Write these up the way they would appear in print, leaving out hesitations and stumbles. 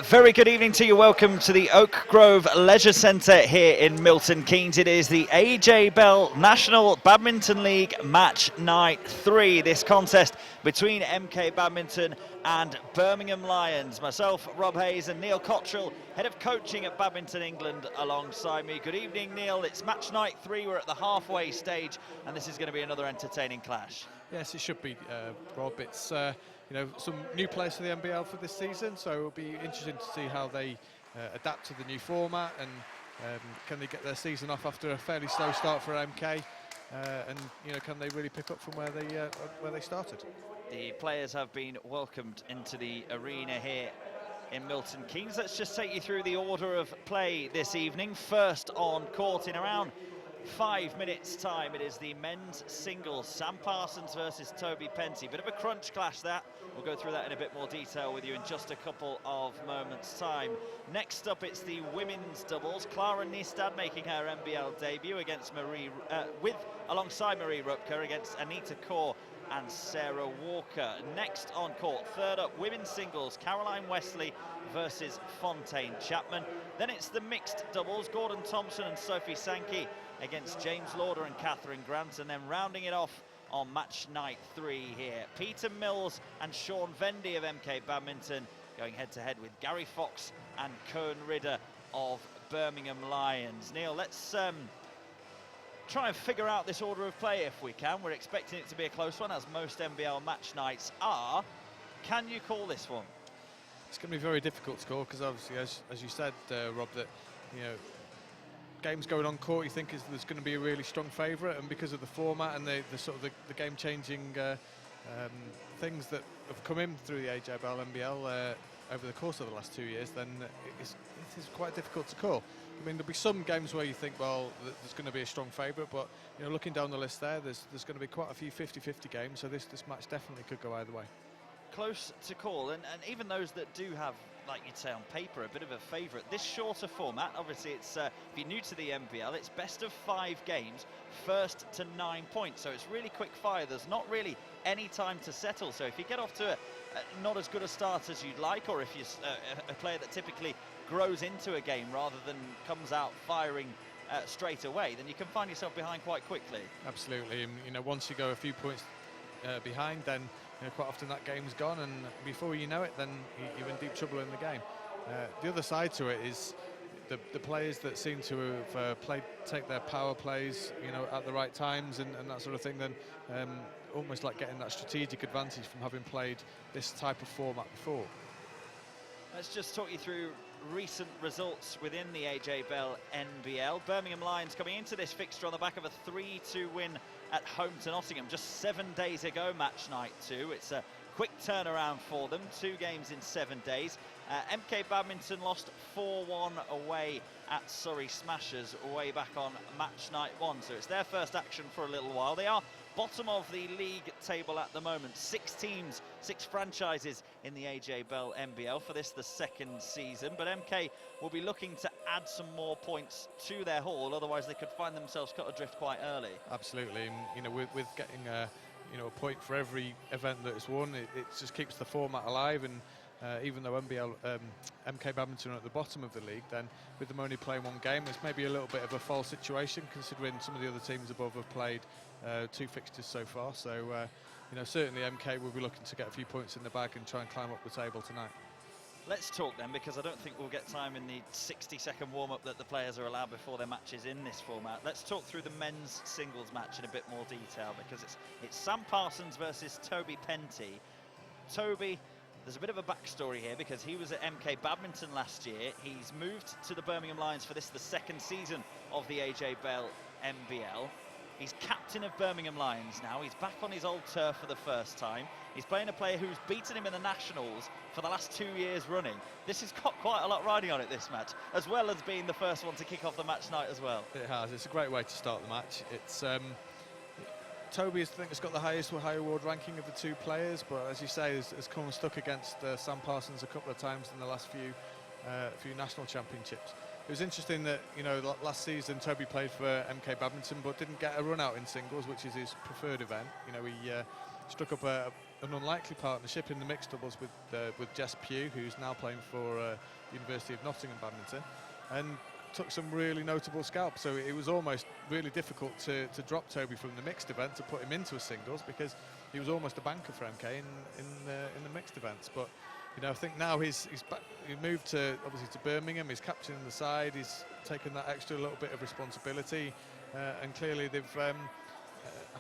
Very good evening to you. Welcome to the Oak Grove Leisure Centre here in Milton Keynes. It is the AJ Bell National Badminton League Match Night 3. This contest between MK Badminton and Birmingham Lions. Myself, Rob Hayes, and Neil Cottrell, head of coaching at Badminton England, alongside me. Good evening, Neil. It's Match Night 3. We're at the halfway stage, and this is going to be another entertaining clash. Yes, it should be, Rob. It's some new players for the NBL for this season, so it'll be interesting to see how they adapt to the new format and can they get their season off after a fairly slow start for MK, and can they really pick up from where they started. The players have been welcomed into the arena here in Milton Keynes. Let's just take you through the order of play this evening. First on court in around 5 minutes time, it is the men's singles, Sam Parsons versus Toby Penty. Bit of a crunch clash that. We'll go through that in a bit more detail with you in just a couple of moments time. Next up, it's the women's doubles, Clara Nistad making her NBL debut against alongside Marie Rupker against Anita Kaur and Sarah Walker. Next on court, third up, women's singles, Caroline Wesley versus Fontaine Chapman. Then it's the mixed doubles, Gordon Thompson and Sophie Sankey against James Lauder and Catherine Grant, and then rounding it off on match night 3 here, Peter Mills and Sean Vendy of MK Badminton going head-to-head with Gary Fox and Cohen Ridder of Birmingham Lions. Neil, let's try and figure out this order of play if we can. We're expecting it to be a close one, as most NBL match nights are. Can you call this one? It's going to be very difficult to call because obviously, as you said, Rob, that games going on court, you think there's going to be a really strong favourite, and because of the format and the game-changing things that have come in through the AJ Bell NBL over the course of the last 2 years, then it is quite difficult to call. I mean, there'll be some games where you think, well, there's going to be a strong favourite, but looking down the list there's going to be quite a few 50-50 games, so this match definitely could go either way. Close to call, and even those that do have, like you'd say on paper, a bit of a favourite. This shorter format, obviously it's, if you're new to the NBL, it's best of 5 games, first to 9 points, so it's really quick fire. There's not really any time to settle, so if you get off to not as good a start as you'd like, or if you're a player that typically grows into a game rather than comes out firing straight away, then you can find yourself behind quite quickly. Absolutely, and once you go a few points behind, then quite often that game's gone, and before you know it, then you're in deep trouble in the game. The other side to it is the players that seem to have take their power plays, at the right times and that sort of thing, then almost like getting that strategic advantage from having played this type of format before. Let's just talk you through recent results within the AJ Bell NBL. Birmingham Lions coming into this fixture on the back of a 3-2 win at home to Nottingham just 7 days ago, match night 2. It's a quick turnaround for them, 2 games in 7 days. MK Badminton lost 4-1 away at Surrey Smashers way back on match night 1, so it's their first action for a little while. They are bottom of the league table at the moment. 6 teams, 6 franchises in the AJ Bell NBL for this, the second season. But MK will be looking to add some more points to their haul, otherwise they could find themselves cut adrift quite early. Absolutely, and, with getting a point for every event that is won, it just keeps the format alive, and even though MK Badminton are at the bottom of the league, then with them only playing one game, it's maybe a little bit of a false situation considering some of the other teams above have played 2 fixtures so far. So, you know, certainly MK will be looking to get a few points in the bag and try and climb up the table tonight. Let's talk then, because I don't think we'll get time in the 60-second warm-up that the players are allowed before their matches in this format. Let's talk through the men's singles match in a bit more detail, because it's Sam Parsons versus Toby Penty. Toby, there's a bit of a backstory here because he was at MK Badminton last year. He's moved to the Birmingham Lions for the second season of the AJ Bell MBL. He's captain of Birmingham Lions now. He's back on his old turf for the first time. He's playing a player who's beaten him in the Nationals for the last 2 years running. This has got quite a lot riding on it, this match, as well as being the first one to kick off the match night as well. It has. It's a great way to start the match. It's Toby, I think, has got the highest high award ranking of the 2 players, but as you say, has come stuck against Sam Parsons a couple of times in the last few national championships. It was interesting that, you know, last season Toby played for MK Badminton but didn't get a run out in singles, which is his preferred event. You know, he struck up an unlikely partnership in the mixed doubles with Jess Pugh, who's now playing for University of Nottingham Badminton, and took some really notable scalps. So it was almost really difficult to drop Toby from the mixed event to put him into a singles, because he was almost a banker for MK in the mixed events. But you know, I think now he's back. He moved to Birmingham. He's captaining the side. He's taken that extra little bit of responsibility, and clearly they've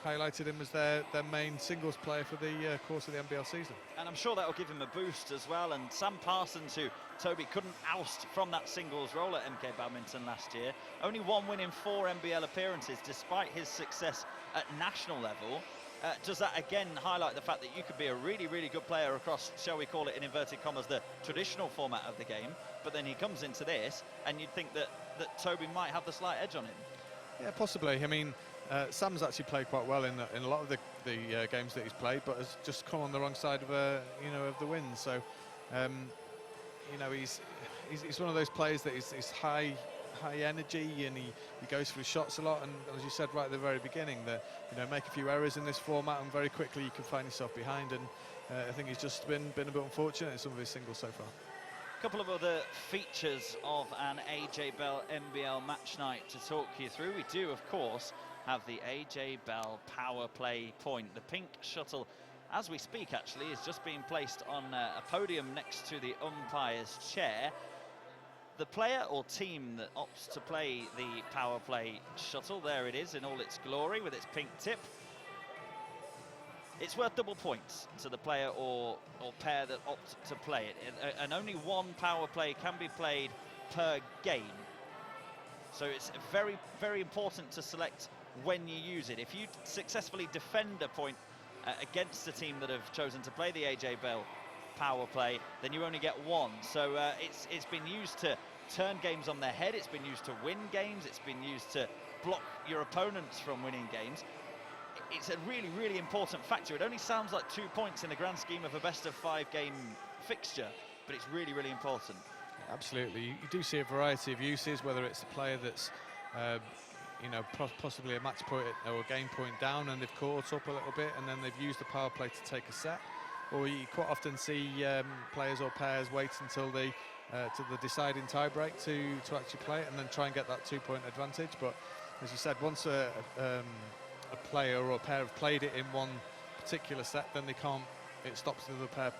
highlighted him as their main singles player for the course of the NBL season. And I'm sure that will give him a boost as well. And Sam Parsons, who Toby couldn't oust from that singles role at MK Badminton last year, only 1 win in 4 NBL appearances despite his success at national level. Does that again highlight the fact that you could be a really, really good player across, shall we call it in inverted commas, the traditional format of the game, but then he comes into this and you'd think that Toby might have the slight edge on him? Yeah, possibly. I mean, Sam's actually played quite well in a lot of the games that he's played, but has just come on the wrong side of of the win. So, you know, he's one of those players that is high energy, and he goes for his shots a lot, and as you said right at the very beginning, that, you know, make a few errors in this format and very quickly you can find yourself behind, and I think he's just been a bit unfortunate in some of his singles so far. A couple of other features of an AJ Bell MBL match night to talk you through. We do, of course, have the AJ Bell power play point. The pink shuttle, as we speak actually, is just being placed on a podium next to the umpire's chair. The player or team that opts to play the power play shuttle, there it is in all its glory with its pink tip. It's worth double points to the player or pair that opt to play it. And only 1 power play can be played per game. So it's very, very important to select when you use it. If you successfully defend a point against the team that have chosen to play the AJ Bell power play, then you only get 1. So it's been used to turn games on their head, it's been used to win games, it's been used to block your opponents from winning games. It's a really, really important factor. It only sounds like 2 points in the grand scheme of a best-of-5 game fixture, but it's really, really important. Absolutely. You do see a variety of uses, whether it's a player that's you know, possibly a match point or a game point down and they've caught up a little bit and then they've used the power play to take a set, or you quite often see players or pairs wait until to the deciding tie-break to actually play it and then try and get that 2-point advantage. But as you said, once a player or a pair have played it in one particular set, then it stops the other pair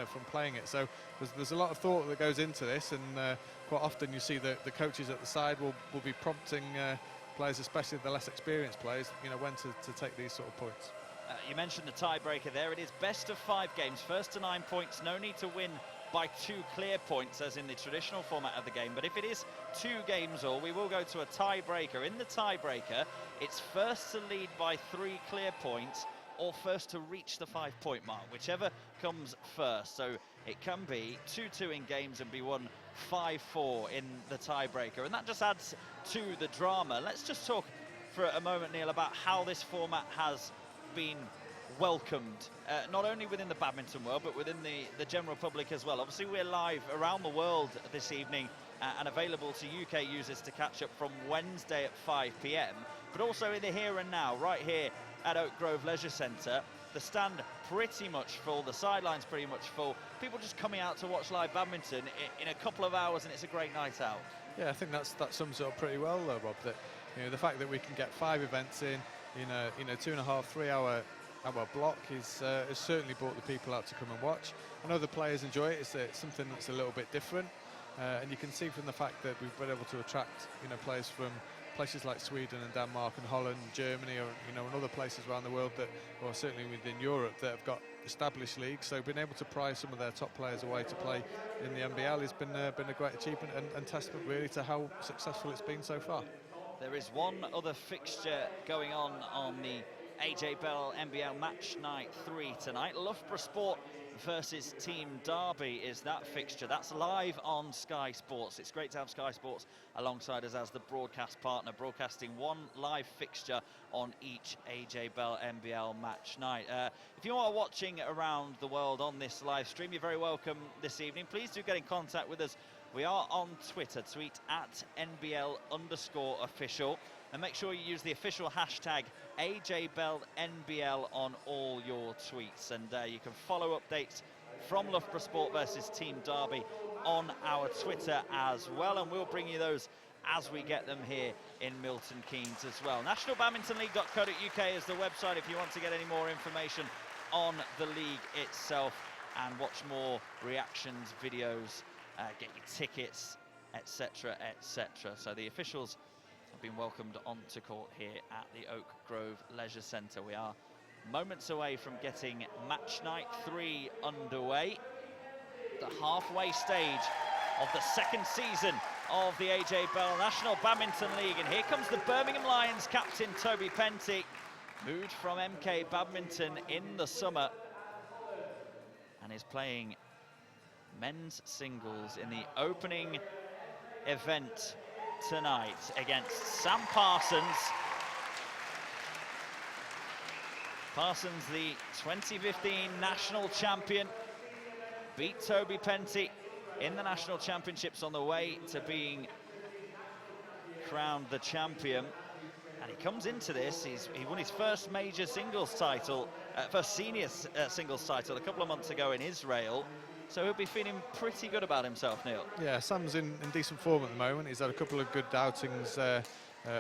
from playing it. So there's a lot of thought that goes into this, and quite often you see the coaches at the side will be prompting players, especially the less experienced players, you know, when to take these sort of points. You mentioned the tiebreaker there. It is best-of-5 games, first to 9 points, no need to win by 2 clear points as in the traditional format of the game. But if it is 2 games all, we will go to a tiebreaker. In the tiebreaker, it's first to lead by 3 clear points or first to reach the 5-point mark, whichever comes first. So it can be 2-2 in games and be won 5-4 in the tiebreaker, and that just adds to the drama. Let's just talk for a moment, Neil, about how this format has been welcomed, not only within the badminton world, but within the general public as well. Obviously, we're live around the world this evening and available to UK users to catch up from Wednesday at 5 p.m, but also in the here and now, right here at Oak Grove Leisure Centre. The stand pretty much full, the sideline's pretty much full. People just coming out to watch live badminton in a couple of hours, and it's a great night out. Yeah, I think that sums it up pretty well, though, Rob. That the fact that we can get 5 events in a 2.5, 3 hour block has certainly brought the people out to come and watch. I know the players enjoy it. It's something that's a little bit different, and you can see from the fact that we've been able to attract players from places like Sweden and Denmark and Holland, Germany, or and other places around the world or certainly within Europe, that have got established leagues. So being able to pry some of their top players away to play in the NBL has been a great achievement and testament really to how successful it's been so far. There is one other fixture going on the AJ Bell NBL Match Night 3 tonight. Loughborough Sport versus Team Derby is that fixture. That's live on Sky Sports. It's great to have Sky Sports alongside us as the broadcast partner, broadcasting one live fixture on each AJ Bell NBL Match Night. If you are watching around the world on this live stream, you're very welcome this evening. Please do get in contact with us. We are on Twitter. Tweet at @NBL_official. And make sure you use the official hashtag AJBellNBL on all your tweets. And you can follow updates from Loughborough Sport versus Team Derby on our Twitter as well. And we'll bring you those as we get them here in Milton Keynes as well. nationalbadmintonleague.co.uk is the website if you want to get any more information on the league itself and watch more reactions, videos, get your tickets, etc., etc. So the officials have been welcomed onto court here at the Oak Grove Leisure Centre. We are moments away from getting match night 3 underway, the halfway stage of the second season of the AJ Bell National Badminton League. And here comes the Birmingham Lions captain Toby Penty, moved from MK Badminton in the summer and is playing men's singles in the opening event tonight against Sam Parsons. Parsons, the 2015 national champion, beat Toby Penty in the national championships on the way to being crowned the champion. And he comes into this, he won his first major singles title, first senior singles title a couple of months ago in Israel. So he'll be feeling pretty good about himself, Neil. Yeah, Sam's in decent form at the moment. He's had a couple of good outings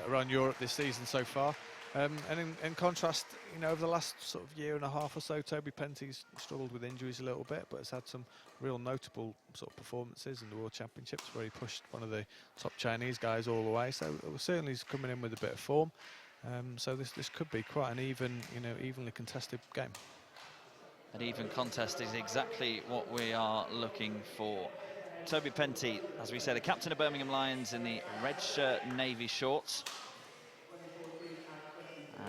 around Europe this season so far. And in contrast, over the last sort of year and a half or so, Toby Penty's struggled with injuries a little bit, but has had some real notable sort of performances in the World Championships where he pushed one of the top Chinese guys all the way. So certainly he's coming in with a bit of form. So this could be quite an evenly contested game. An even contest is exactly what we are looking for. Toby Penty, as we said, a captain of Birmingham Lions in the red shirt, navy shorts.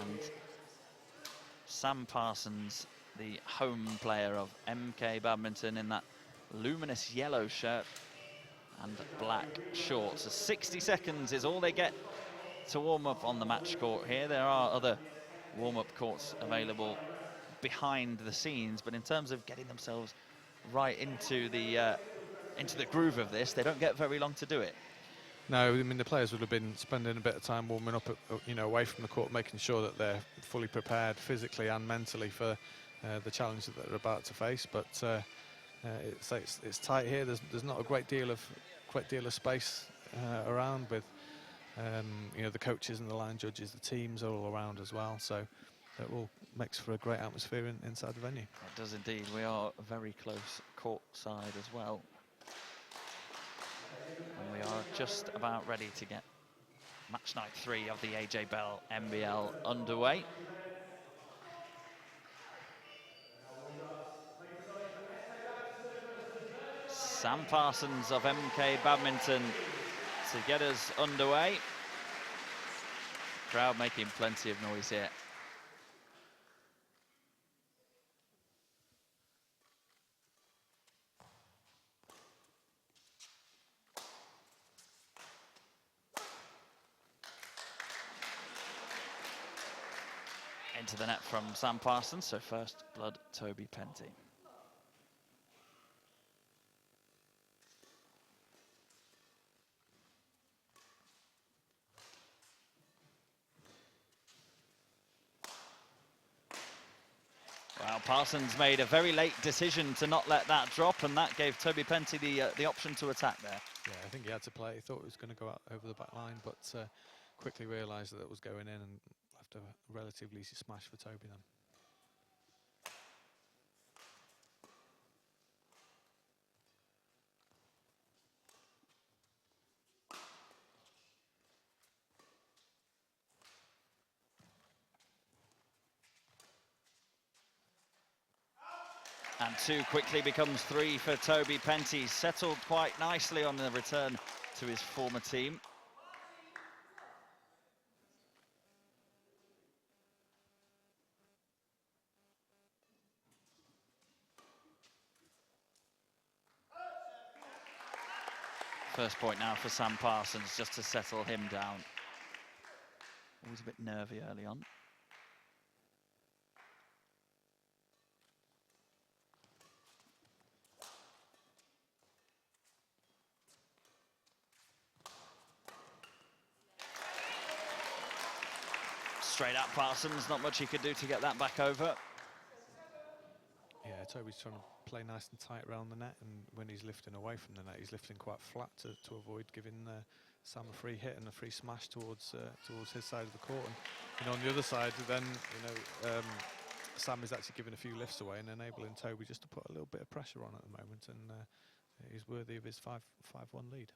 And Sam Parsons, the home player of MK Badminton, in that luminous yellow shirt and black shorts. So 60 seconds is all they get to warm up on the match court here. There are other warm-up courts available behind the scenes, but in terms of getting themselves right into the groove of this, they don't get very long to do it. No, I mean the players would have been spending a bit of time warming up, away from the court, making sure that they're fully prepared physically and mentally for the challenge that they're about to face. But it's tight here. There's not a great deal of space around with the coaches and the line judges. The teams are all around as well, so it all makes for a great atmosphere inside the venue. It does indeed. We are very close courtside as well. And we are just about ready to get match night 3 of the AJ Bell NBL underway. Sam Parsons of MK Badminton to get us underway. Crowd making plenty of noise here. Into the net from Sam Parsons, so first blood Toby Penty. Wow, Parsons made a very late decision to not let that drop, and that gave Toby Penty the option to attack there. Yeah, I think he had to play. He thought it was going to go out over the back line, but quickly realised that it was going in and left a relatively easy smash for Toby then. And 2 quickly becomes 3 for Toby Penty. Settled quite nicely on the return to his former team. First point now for Sam Parsons, just to settle him down. Always a bit nervy early on. Straight up Parsons, not much he could do to get that back over. Yeah, Toby's trying to play nice and tight around the net, and when he's lifting away from the net, he's lifting quite flat to avoid giving Sam a free hit and a free smash towards his side of the court. And on the other side, then Sam is actually giving a few lifts away and enabling Toby just to put a little bit of pressure on at the moment, and he's worthy of his 5-1 lead.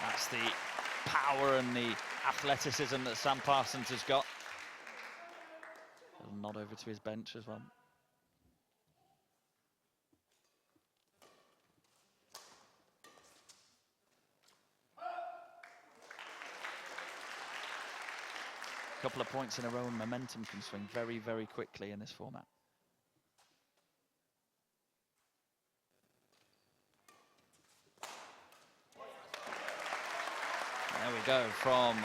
That's the power and the athleticism that Sam Parsons has got. A nod over to his bench as well. A couple of points in a row and momentum can swing very, very quickly in this format. There we go, from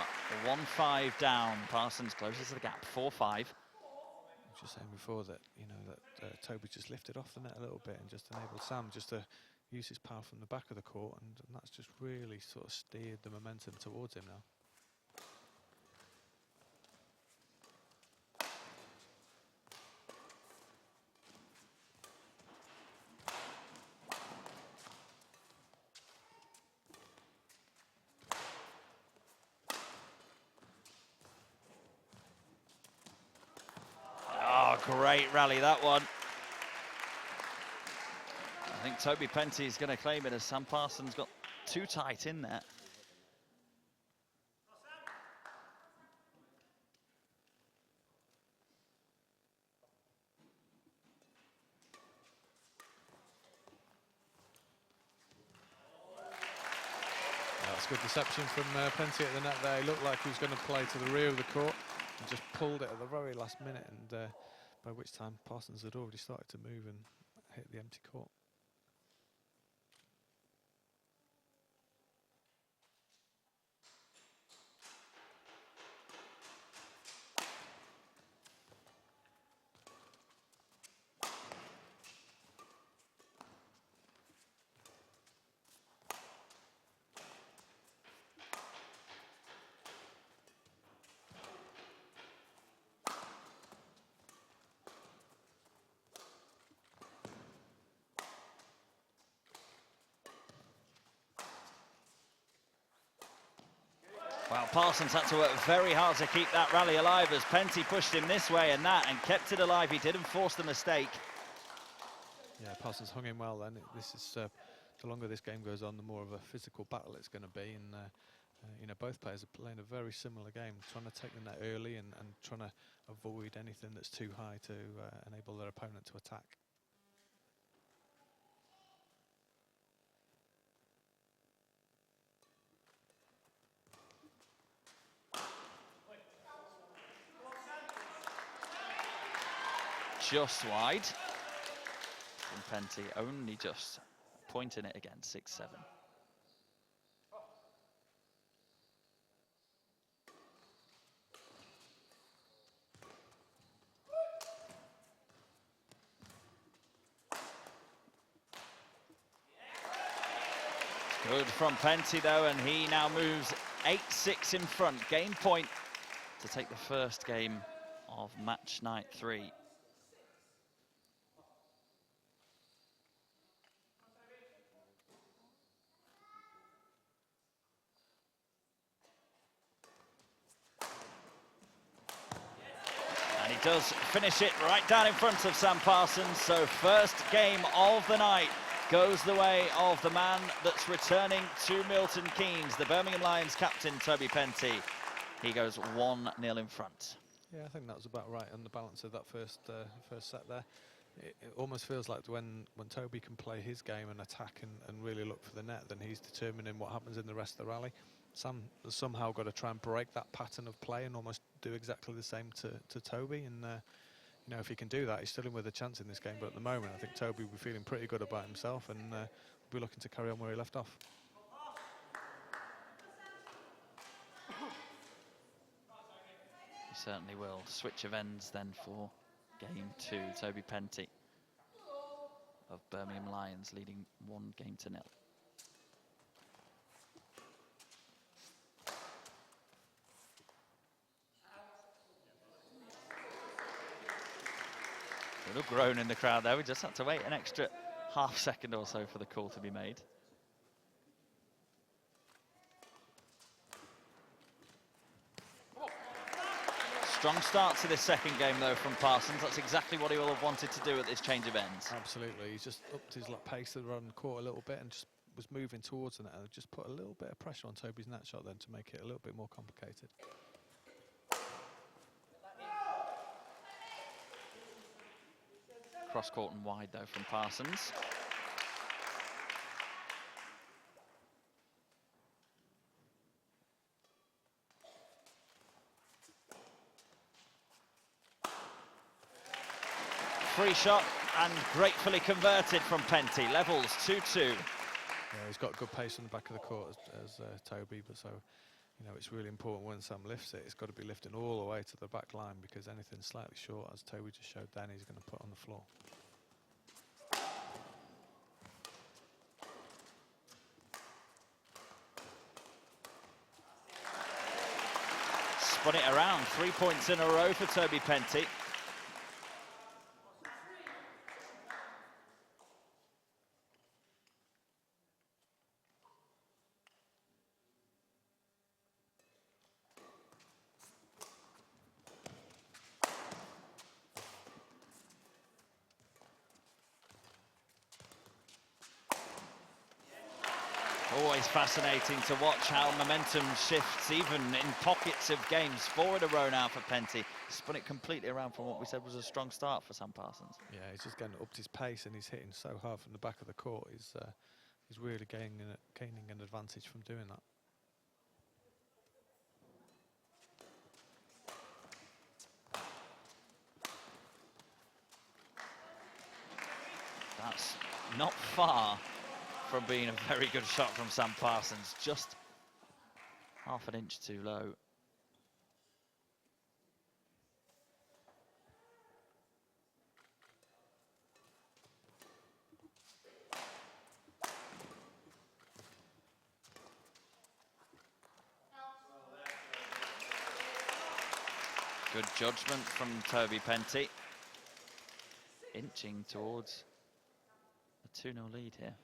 1-5 down, Parsons closes the gap, 4-5. I was just saying before that, that Toby just lifted off the net a little bit and just enabled Sam just to use his power from the back of the court, and that's just really sort of steered the momentum towards him now. Great rally, that one. I think Toby Penty is going to claim it, as Sam Parsons got too tight in there. That's good deception from Penty at the net there. He looked like he was going to play to the rear of the court and just pulled it at the very last minute, and by which time Parsons had already started to move and hit the empty court. Well, Parsons had to work very hard to keep that rally alive, as Penty pushed him this way and that and kept it alive. He didn't force the mistake. Yeah, Parsons hung in well then. This is, the longer this game goes on, the more of a physical battle it's going to be. And both players are playing a very similar game, trying to take the net early and trying to avoid anything that's too high to enable their opponent to attack. Just wide. And Penty only just pointing it again, 6-7. Good from Penty though, and he now moves 8-6 in front. Game point to take the first game of match night 3. And he does finish it right down in front of Sam Parsons. So first game of the night goes the way of the man that's returning to Milton Keynes, the Birmingham Lions captain, Toby Penty. He goes 1-0 in front. Yeah, I think that was about right on the balance of that first set there. It almost feels like when Toby can play his game and attack and really look for the net, then he's determining what happens in the rest of the rally. Sam has somehow got to try and break that pattern of play and almost do exactly the same to Toby. And you know, if he can do that, he's still in with a chance in this game. But at the moment, I think Toby will be feeling pretty good about himself and will be looking to carry on where he left off. He certainly will. Switch of ends then for game 2. Toby Penty of Birmingham Lions leading 1-0. A little groan in the crowd there. We just had to wait an extra half second or so for the call to be made. Strong start to this second game though from Parsons. That's exactly what he will have wanted to do at this change of ends. Absolutely, he's just upped his pace around the court a little bit and just was moving towards the net and just put a little bit of pressure on Toby's net shot then to make it a little bit more complicated. Cross court and wide though from Parsons. Free shot and gratefully converted from Penty. Levels 2-2. Yeah, he's got good pace on the back of the court as Toby, but so you know it's really important when Sam lifts it. It's got to be lifting all the way to the back line because anything slightly short, as Toby just showed then, he's going to put on the floor. Spun it around. 3 points in a row for Toby Penty. Always fascinating to watch how momentum shifts even in pockets of games. 4 in a row now for Penty. Spun it completely around from what we said was a strong start for Sam Parsons. Yeah, he's just getting upped his pace and he's hitting so hard from the back of the court. He's really gaining an advantage from doing that. That's not far from being a very good shot from Sam Parsons, just half an inch too low. Good judgment from Toby Penty, inching towards a 2-0 lead here.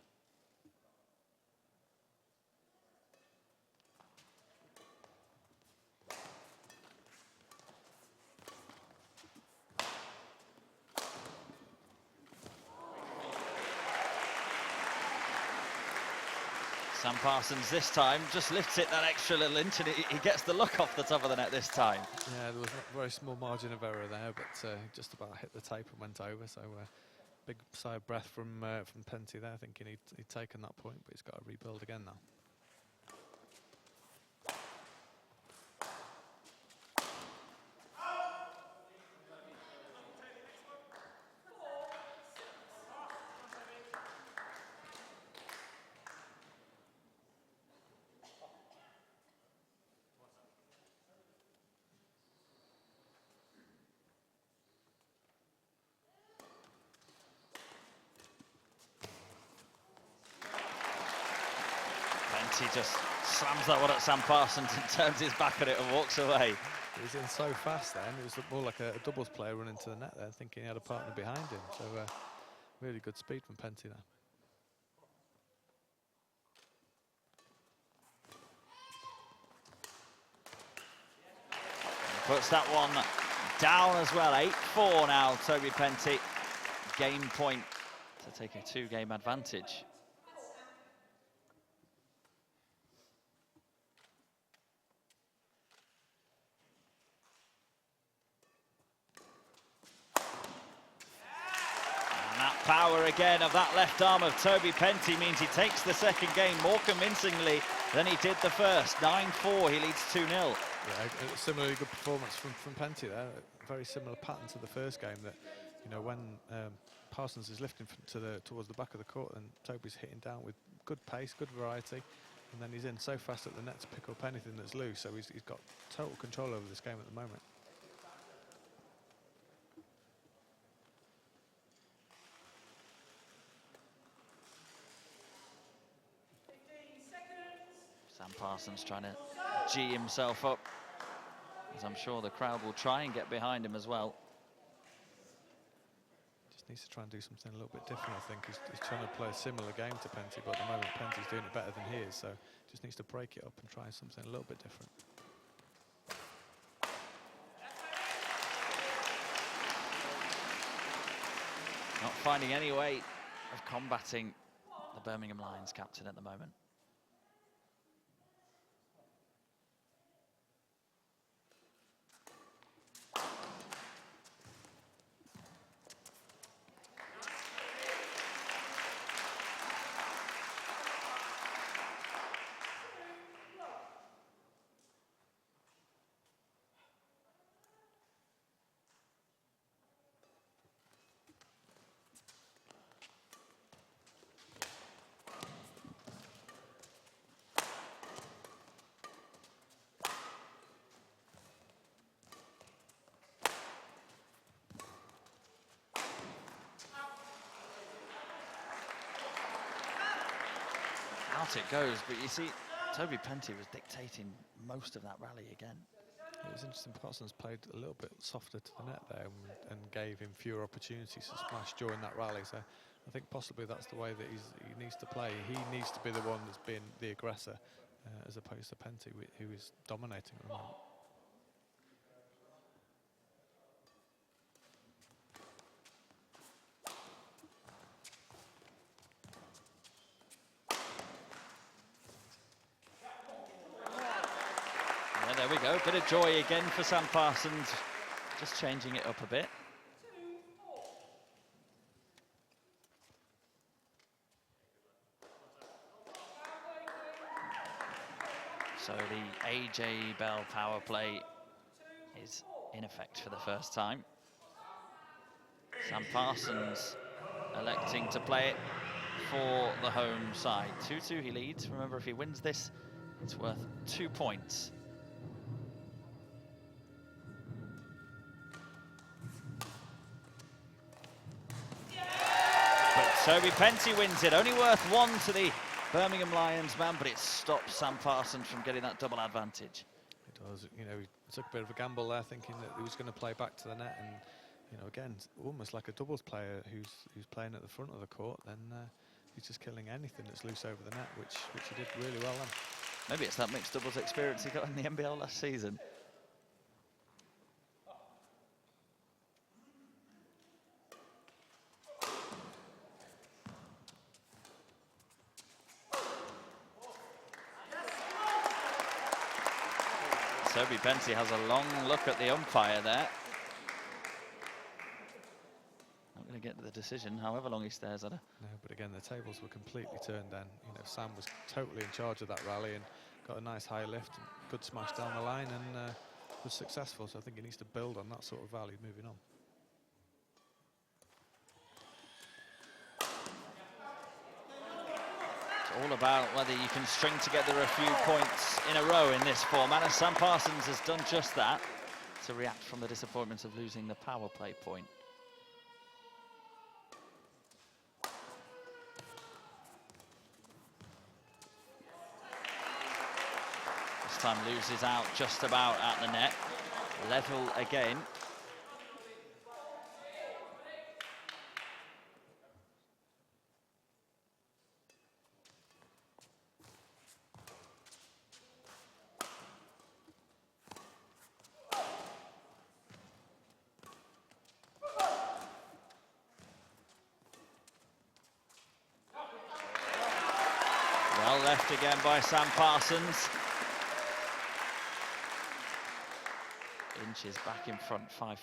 Sam Parsons this time just lifts it that extra little inch and he gets the look off the top of the net this time. Yeah, there was a very small margin of error there, but just about hit the tape and went over. So big sigh of breath from Penty there, thinking he'd taken that point, but he's got to rebuild again now. Penty just slams that one at Sam Parsons and turns his back on it and walks away. He's in so fast then. It was more like a doubles player running to the net there, thinking he had a partner behind him. So really good speed from Penty there. Puts that one down as well. 8-4 now, Toby Penty. Game point to take a 2-game advantage. And that power again of that left arm of Toby Penty means he takes the second game more convincingly than he did the first. 9-4, he leads 2-0. Yeah, a similarly good performance from Penty there. A very similar pattern to the first game. That, you know, when Parsons is lifting towards the back of the court, and Toby's hitting down with good pace, good variety, and then he's in so fast at the net to pick up anything that's loose. So he's got total control over this game at the moment. Sam Parsons trying to G himself up, as I'm sure the crowd will try and get behind him as well. Just needs to try and do something a little bit different, I think. He's trying to play a similar game to Penty, but at the moment Penty's doing it better than he is, so just needs to break it up and try something a little bit different. Not finding any way of combating the Birmingham Lions captain at the moment. Out it goes, but you see, Toby Penty was dictating most of that rally again. It was interesting, Parsons played a little bit softer to the net there and gave him fewer opportunities to smash during that rally. So I think possibly that's the way that he needs to play. He needs to be the one that's been the aggressor, as opposed to Penty, who is dominating at the moment. There we go, bit of joy again for Sam Parsons, just changing it up a bit. So the AJ Bell power play is in effect for the first time. Sam Parsons electing to play it for the home side. 2-2 he leads. Remember, if he wins this, it's worth 2 points. Toby Penty wins it, only worth 1 to the Birmingham Lions man, but it stops Sam Parsons from getting that double advantage. It does. You know, he took a bit of a gamble there, thinking that he was going to play back to the net, and you know, again, almost like a doubles player who's playing at the front of the court. Then he's just killing anything that's loose over the net, which he did really well on. Maybe it's that mixed doubles experience he got in the NBL last season. Toby Penty has a long look at the umpire there. Not going to get to the decision, however long he stares at her. No, but again, the tables were completely turned then. You know, Sam was totally in charge of that rally and got a nice high lift, and good smash down the line, and was successful. So I think he needs to build on that sort of rally moving on. All about whether you can string together a few points in a row in this format, and Sam Parsons has done just that to react from the disappointment of losing the power play point. time loses out just about at the net. Level again. Well left again by Sam Parsons. Inches back in front, 5-4.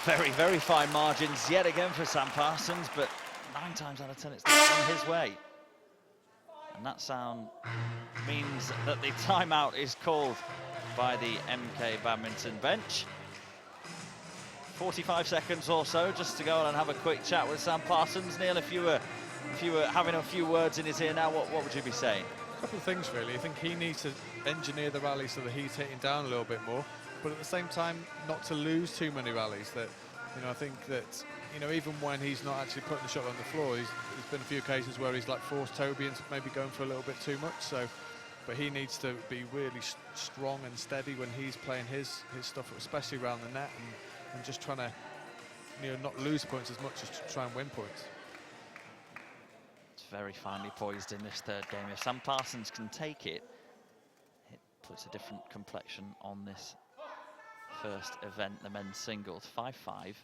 Very, very fine margins yet again for Sam Parsons, but 9 times out of 10 it's gone his way. And that sound means that the timeout is called by the MK Badminton bench. 45 seconds or so just to go on and have a quick chat with Sam Parsons. Neil, if you were having a few words in his ear now, what would you be saying? A couple of things really. I think he needs to engineer the rally so that he's hitting down a little bit more, but at the same time not to lose too many rallies. That, you know, I think that, you know, even when he's not actually putting the shot on the floor, there's been a few occasions where he's like forced Toby into maybe going for a little bit too much. So, but he needs to be really strong and steady when he's playing his stuff, especially around the net, and just trying to, you know, not lose points as much as to try and win points. It's very finely poised in this third game. If Sam Parsons can take it, it puts a different complexion on this first event, the men's singles. 5-5.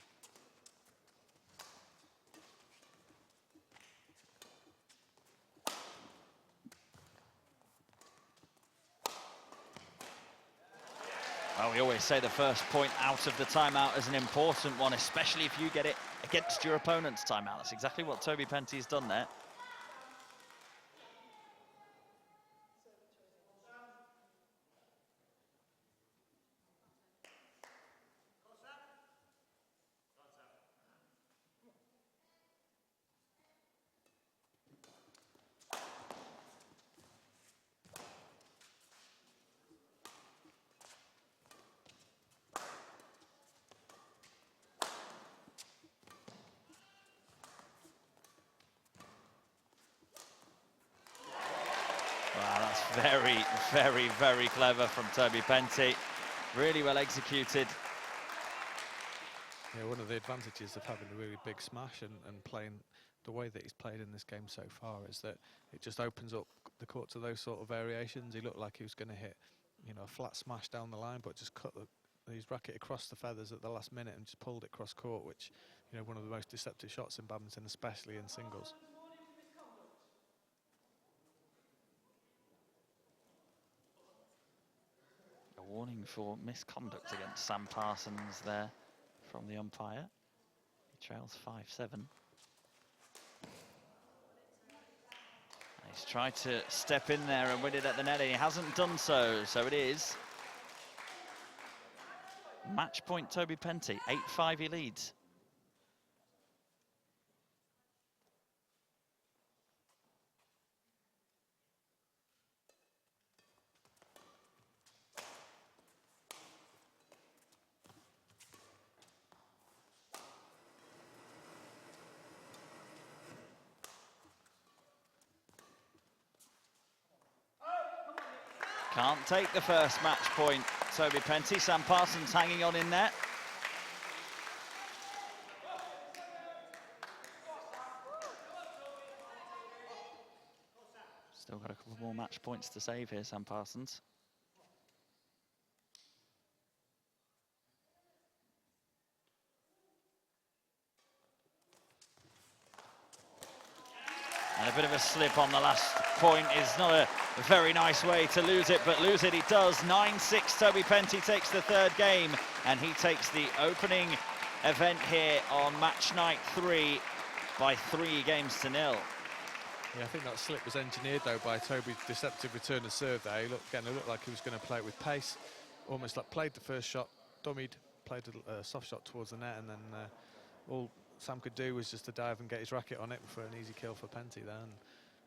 Well, we always say the first point out of the timeout is an important one, especially if you get it against your opponent's timeout. That's exactly what Toby Penty's done there. Very, very, very clever from Toby Penty. Really well executed. Yeah, one of the advantages of having a really big smash and playing the way that he's played in this game so far is that it just opens up the court to those sort of variations. He looked like he was going to hit, you know, a flat smash down the line, but just cut his racket across the feathers at the last minute and just pulled it cross court, which, you know, one of the most deceptive shots in badminton, especially in singles. Warning for misconduct against Sam Parsons there from the umpire. He trails 5-7. He's tried to step in there and win it at the net, and he hasn't done so. So it is match point Toby Penty. 8-5 he leads. Can't take the first match point, Toby Penty. Sam Parsons hanging on in net. Still got a couple more match points to save here, Sam Parsons. And a bit of a slip on the last point is not a very nice way to lose it, but lose it he does. 9-6, Toby Penty takes the third game, and he takes the opening event here on match night 3 by 3-0. Yeah, I think that slip was engineered though by Toby's deceptive return of serve there. He looked like he was going to play it with pace, almost like played the first shot, dummied, played a soft shot towards the net, and then all Sam could do was just to dive and get his racket on it for an easy kill for Penty there. And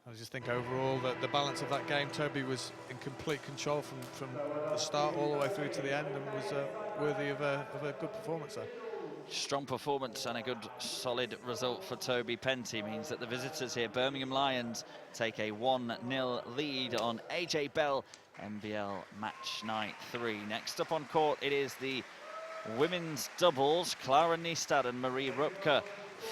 I just think overall that the balance of that game, Toby was in complete control from the start all the way through to the end, and was worthy of a good performance there. Strong performance and a good solid result for Toby Penty means that the visitors here, Birmingham Lions, take a 1-0 lead on AJ Bell, MBL match night 3. Next up on court, it is the women's doubles. Clara Nystad and Marie Rupke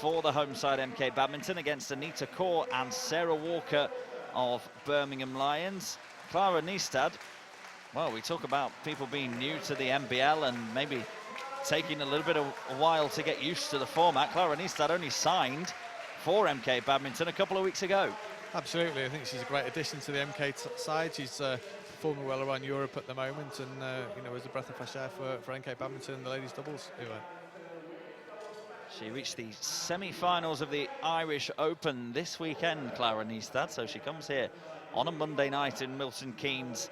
for the home side MK Badminton against Anita Kaur and Sarah Walker of Birmingham Lions. Clara Nystad, well, we talk about people being new to the MBL and maybe taking a little bit of a while to get used to the format. Clara Nystad only signed for MK Badminton a couple of weeks ago. Absolutely, I think she's a great addition to the MK side. She's performing well around Europe at the moment, and you know, is a breath of fresh air for MK Badminton and the ladies doubles event. She reached the semi-finals of the Irish Open this weekend, Clara Nystad, so she comes here on a Monday night in Milton Keynes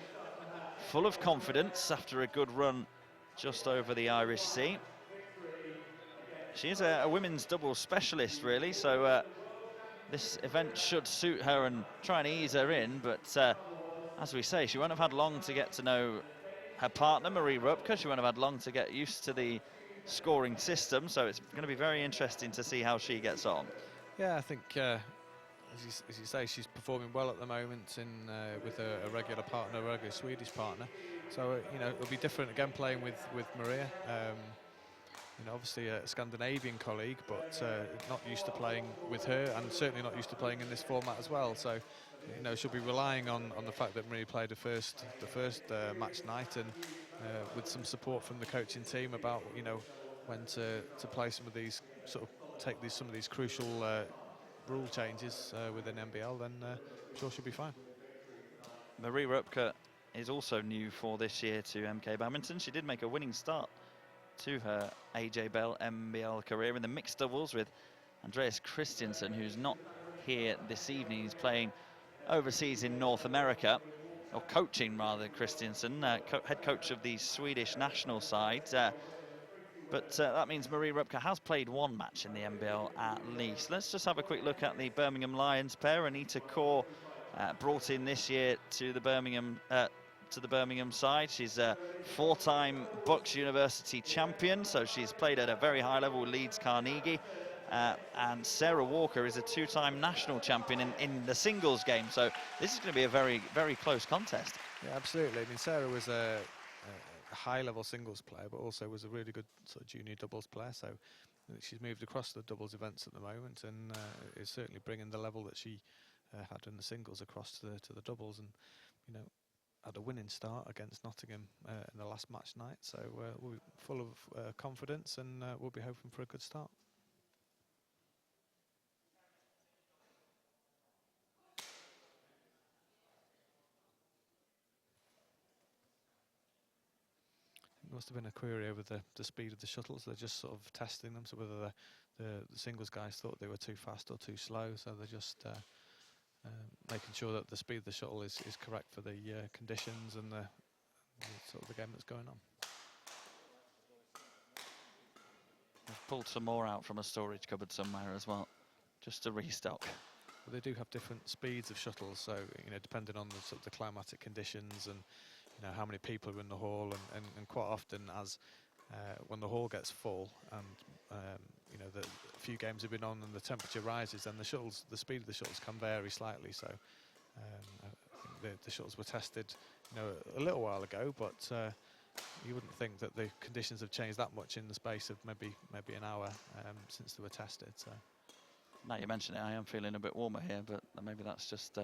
full of confidence after a good run just over the Irish Sea. She is a women's doubles specialist, really, so this event should suit her and try and ease her in, but as we say, she won't have had long to get to know her partner, Marie Rupke. She won't have had long to get used to the scoring system, so it's going to be very interesting to see how she gets on. Yeah, I think, as you say, she's performing well at the moment with a regular partner, a regular Swedish partner. So, you know, it'll be different again playing with Maria. You know, obviously a Scandinavian colleague, but not used to playing with her, and certainly not used to playing in this format as well. So, you know, she'll be relying on the fact that Maria played the first match night, and with some support from the coaching team about, you know, when to play some of these, sort of take some of these crucial rule changes within NBL, then I'm sure she'll be fine. Marie Rupke is also new for this year to MK Badminton. She did make a winning start to her AJ Bell MBL career in the mixed doubles with Andreas Christiansen, who's not here this evening. He's playing overseas in North America, or coaching rather, Christiansen, head coach of the Swedish national side. But that means Marie Rupke has played one match in the NBL at least. Let's just have a quick look at the Birmingham Lions pair. Anita Kaur brought in this year to the Birmingham side. She's a 4-time Bucks University champion, so she's played at a very high level with Leeds Carnegie. And Sarah Walker is a 2-time national champion in the singles game, so this is going to be a very, very close contest. Yeah, absolutely. I mean, Sarah was a high-level singles player, but also was a really good sort of junior doubles player. So she's moved across the doubles events at the moment, and is certainly bringing the level that she had in the singles across to the doubles. And you know, had a winning start against Nottingham in the last match night. So we'll be full of confidence, and we'll be hoping for a good start. There must have been a query over the speed of the shuttles. They're just sort of testing them, so whether the singles guys thought they were too fast or too slow, so they're just making sure that the speed of the shuttle is correct for the conditions and the sort of the game that's going on. I've pulled some more out from a storage cupboard somewhere as well, just to restock. Well, they do have different speeds of shuttles, so you know, depending on the sort of the climatic conditions and you know how many people are in the hall, and quite often as when the hall gets full and you know the few games have been on and the temperature rises, then the speed of the shuttles can vary slightly. So I think the shuttles were tested, you know, a little while ago, but you wouldn't think that the conditions have changed that much in the space of maybe an hour since they were tested. So now you mention it, I am feeling a bit warmer here, but maybe that's just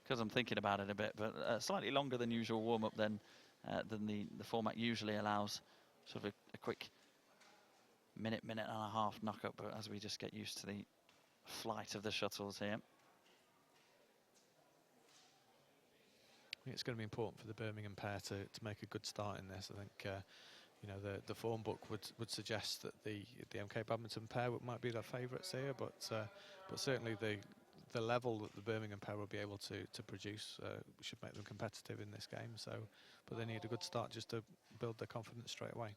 because I'm thinking about it a bit. But slightly longer than usual warm-up than the format usually allows. Sort of a quick minute and a half knock-up, but as we just get used to the flight of the shuttles here. I think it's going to be important for the Birmingham pair to make a good start in this. I think you know, the form book would suggest that the MK Badminton pair might be their favourites here, but certainly the level that the Birmingham pair will be able to produce should make them competitive in this game. So, but they need a good start just to build their confidence straight away.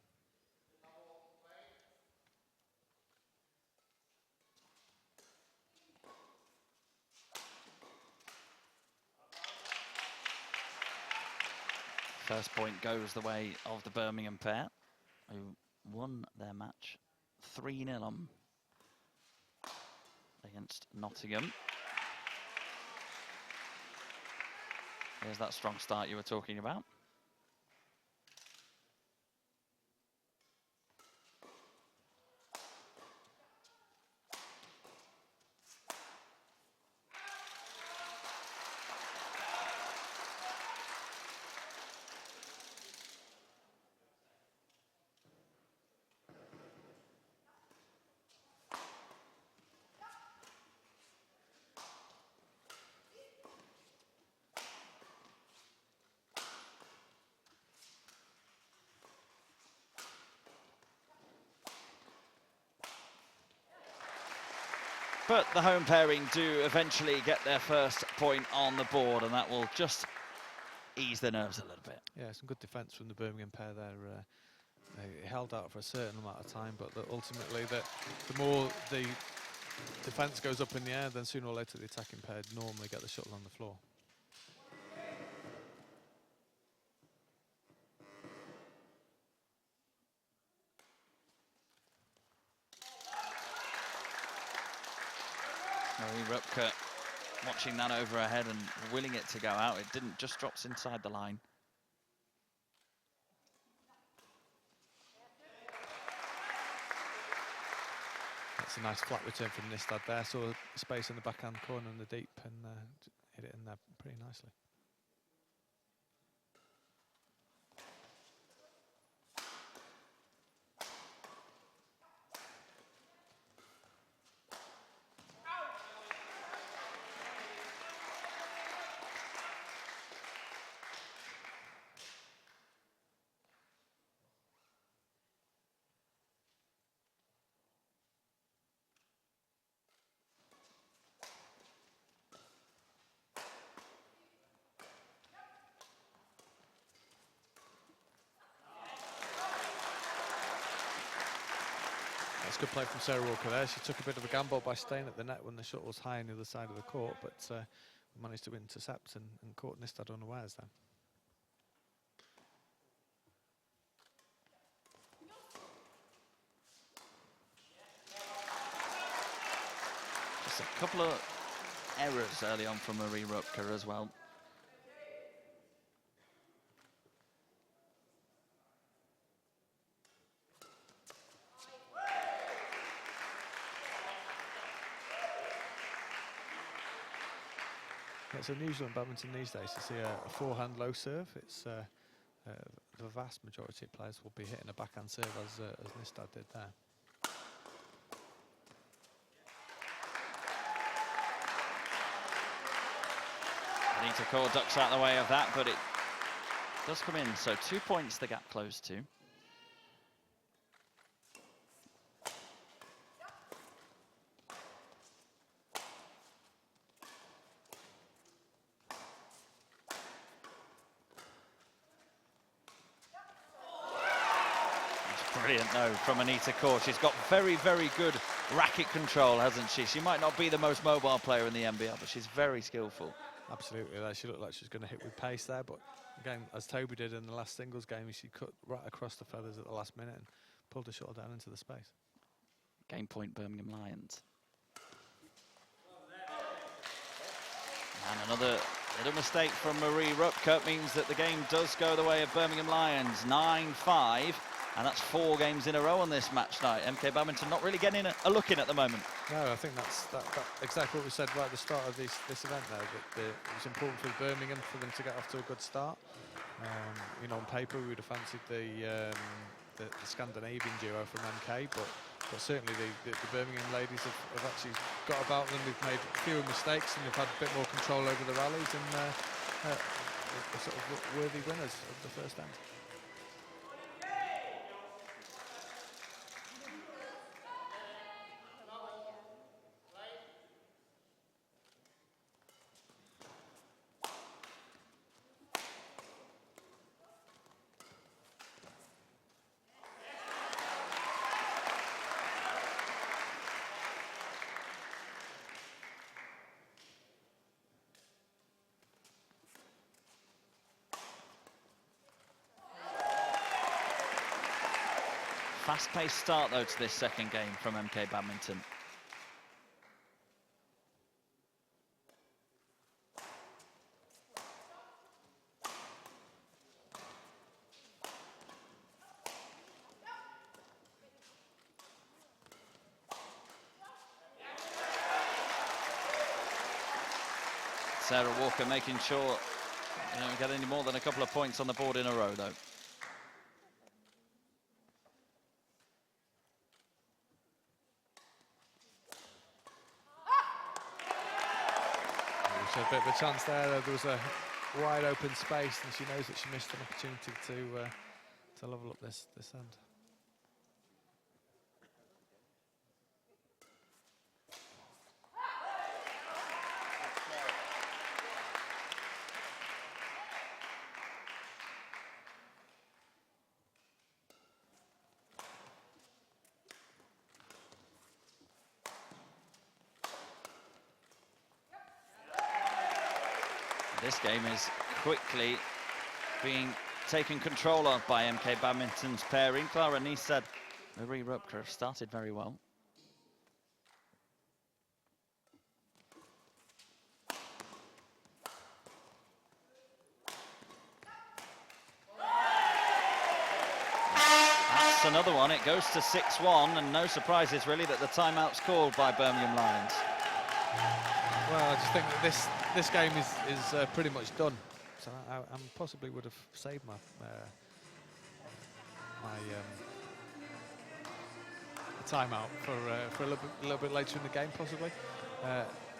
First point goes the way of the Birmingham pair, who won their match 3-0 on against Nottingham. Here's that strong start you were talking about. But the home pairing do eventually get their first point on the board, and that will just ease the nerves a little bit. Yeah, some good defence from the Birmingham pair there. They held out for a certain amount of time, but ultimately the more the defence goes up in the air, then sooner or later the attacking pair normally get the shuttle on the floor. Marie Rupke watching that over her head and willing it to go out. It didn't, just drops inside the line. That's a nice flat return from Nistad there. Saw a space in the backhand corner in the deep and hit it in there pretty nicely. That's good play from Sarah Walker there. She took a bit of a gamble by staying at the net when the shot was high on the other side of the court, but managed to intercept and caught Nistad unawares then. Just a couple of errors early on from Marie Rupke as well. It's unusual in badminton these days to see a forehand low serve. It's the vast majority of players will be hitting a backhand serve as Nistad did there. Anita Kaur ducks out the way of that, but it does come in. So 2 points the gap closed to. Brilliant though from Anita Kaur. She's got very, very good racket control, hasn't she? She might not be the most mobile player in the NBL, but she's very skillful. Absolutely, she looked like she was going to hit with pace there, but again, as Toby did in the last singles game, she cut right across the feathers at the last minute and pulled the shuttle down into the space. Game point Birmingham Lions. And another little mistake from Marie Rupke means that the game does go the way of Birmingham Lions, 9-5. And that's 4 games in a row on this match night. MK Badminton not really getting a look in at the moment. No, I think that's exactly what we said right at the start of this event there, that it was important for Birmingham for them to get off to a good start. You know, on paper we would have fancied the Scandinavian duo from MK, but certainly the Birmingham ladies have actually got about them. They've made fewer mistakes and they've had a bit more control over the rallies, and they're sort of worthy winners of the first end. Fast-paced start, though, to this second game from MK Badminton. Sarah Walker making sure they don't get any more than a couple of points on the board in a row, though. A bit of a chance there. There was a wide open space, and she knows that she missed an opportunity to level up this end. This game is quickly being taken control of by MK Badminton's pairing. Clara Niestad, Marie Rupker have started very well. That's another one. It goes to 6-1, and no surprises really that the timeout's called by Birmingham Lions. Well, I just think that this game is pretty much done. So I possibly would have saved my timeout for a little bit later in the game, possibly.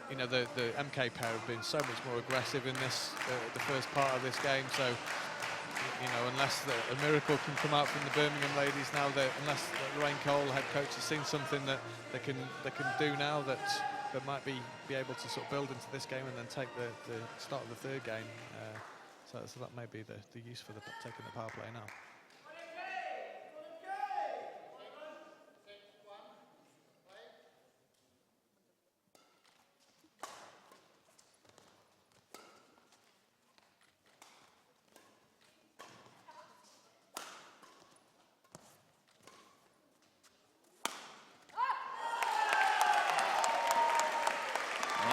You know, the MK pair have been so much more aggressive in the first part of this game. So, you know, unless a miracle can come out from the Birmingham ladies now, unless Lorraine Cole, head coach, has seen something that they can do now that might be able to sort of build into this game and then take the start of the third game. So that may be the use for taking the power play now.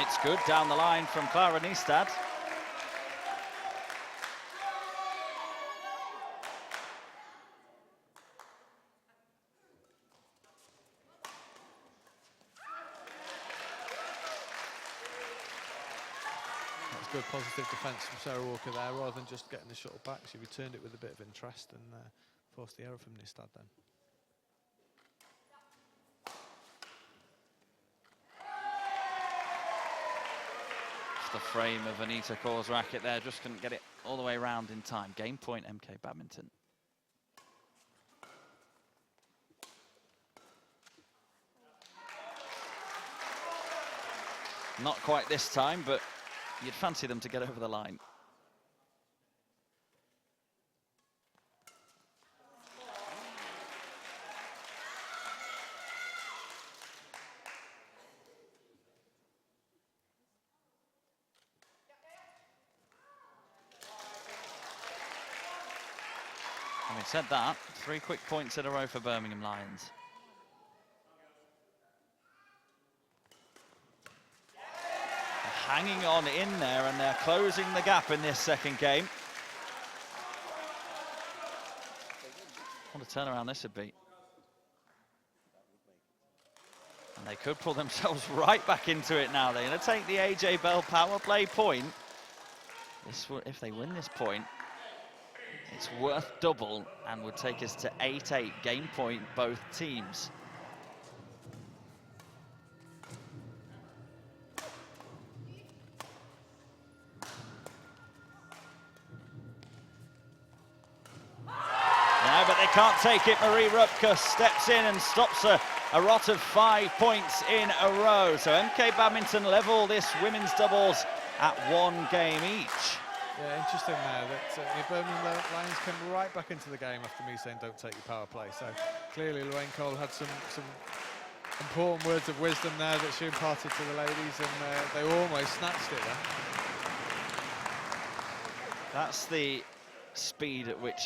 It's good down the line from Clara Niestad. That's good positive defence from Sarah Walker there. Rather than just getting the shuttle back, she returned it with a bit of interest and forced the error from Niestad then. The frame of Anita Kaur's racket there, just couldn't get it all the way around in time. Game point, MK Badminton. Not quite this time, but you'd fancy them to get over the line. Having said that, 3 quick points in a row for Birmingham Lions. They're hanging on in there, and they're closing the gap in this second game. What a turnaround this would be. And they could pull themselves right back into it now. They're going to take the AJ Bell power play point. If they win this point, it's worth double and would take us to 8-8, game point both teams. No, but they can't take it. Marie Rupker steps in and stops a rot of 5 points in a row. So MK Badminton level this women's doubles at 1 game each. Yeah, interesting there that Birmingham Lions came right back into the game after me saying don't take your power play. So clearly Lorraine Cole had some important words of wisdom there that she imparted to the ladies, and they almost snatched it then. That's the speed at which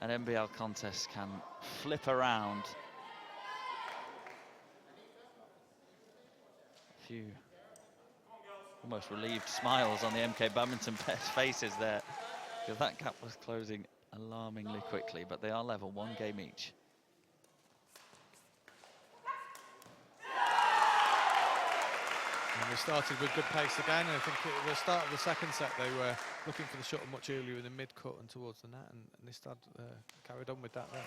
an NBL contest can flip around. A few almost relieved smiles on the MK Badminton faces there, because that gap was closing alarmingly quickly, but they are level, 1 game each. And they started with good pace again. I think at the start of the second set they were looking for the shuttle much earlier in the mid-cut and towards the net, and they started carried on with that there.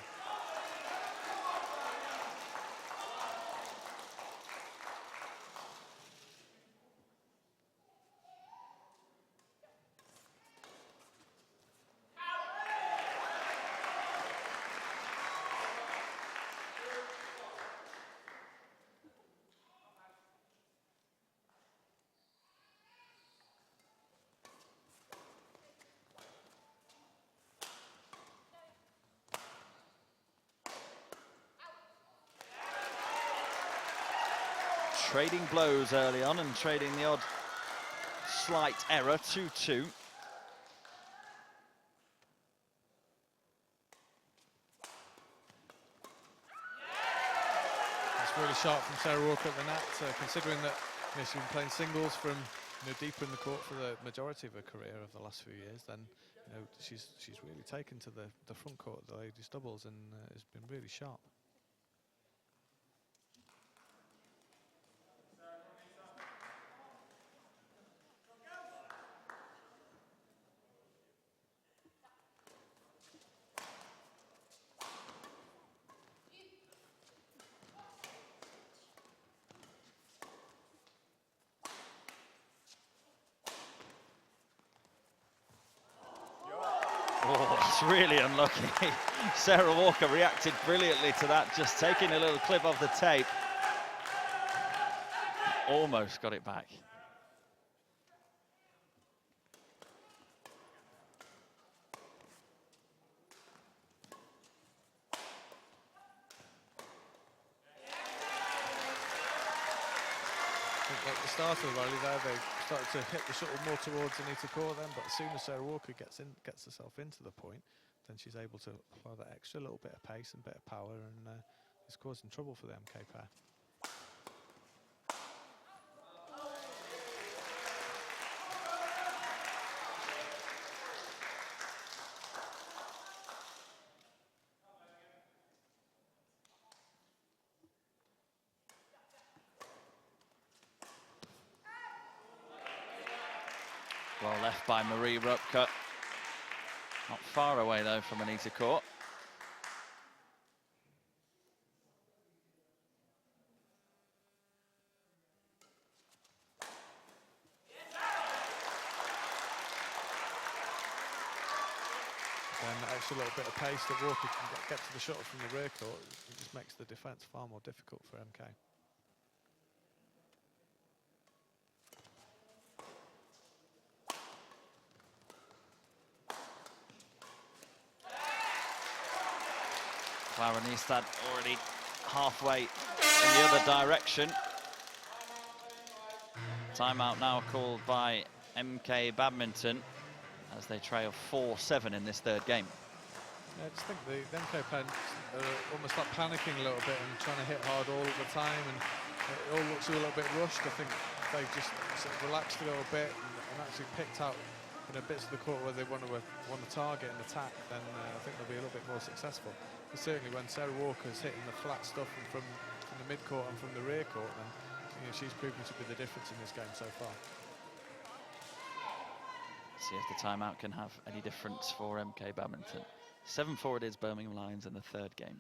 Trading blows early on and trading the odd slight error, 2-2. That's really sharp from Sarah Walker at the net, considering that she's been playing singles from deeper in the court for the majority of her career over the last few years. Then she's really taken to the front court of the ladies doubles and has been really sharp. Oh, it's really unlucky. Sarah Walker reacted brilliantly to that, just taking a little clip off the tape. Almost got it back. At the start of the rally there, they started to hit the shuttle more towards Anita Kaur then, but as soon as Sarah Walker gets herself into the point, then she's able to apply that extra little bit of pace and bit of power, and it's causing trouble for the MK pair. Well left by Marie Rupke. Not far away though from Anita Kaur. And that extra little bit of pace that Walker can get to the shuttle from the rear court, it just makes the defence far more difficult for MK. Clara Nystad already halfway in the other direction. Timeout now called by MK Badminton as they trail 4-7 in this third game. Yeah, I just think the MK pair almost like panicking a little bit and trying to hit hard all of the time, and it all looks a little bit rushed. I think they've just sort of relaxed a little bit and actually picked out bits of the court where they want to target and attack. Then I think they'll be a little bit more successful. But certainly when Sarah Walker's hitting the flat stuff and from the mid court and from the rear court, then she's proven to be the difference in this game so far. See if the timeout can have any difference for MK Badminton. 7-4 it is, Birmingham Lions in the third game.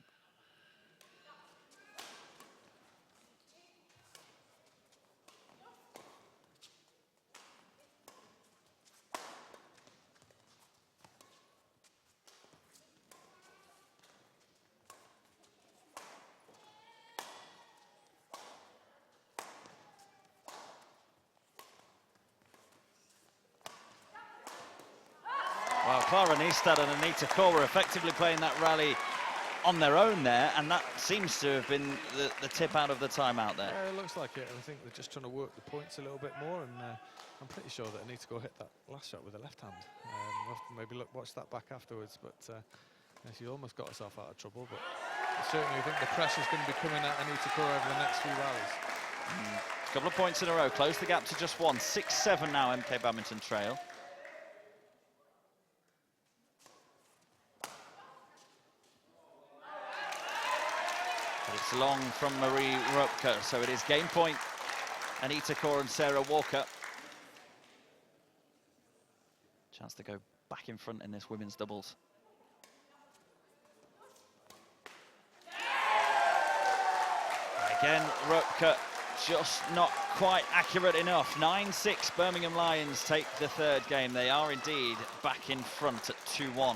Well, Clara Nystad and Anita Kaur were effectively playing that rally on their own there, and that seems to have been the tip out of the timeout there. Yeah, it looks like it. I think they're just trying to work the points a little bit more, and I'm pretty sure that Anita Kaur hit that last shot with the left hand. We'll have to maybe watch that back afterwards, but Yeah, she almost got herself out of trouble, but certainly I think the pressure's going to be coming at Anita Kaur over the next few rallies. A couple of points in a row, close the gap to just one. 6-7 now, MK Badminton trail. But it's long from Marie Rupke, so it is game point. Anita Kaur and Sarah Walker. Chance to go back in front in this women's doubles. Again, Rupke just not quite accurate enough. 9-6, Birmingham Lions take the third game. They are indeed back in front at 2-1. Yeah,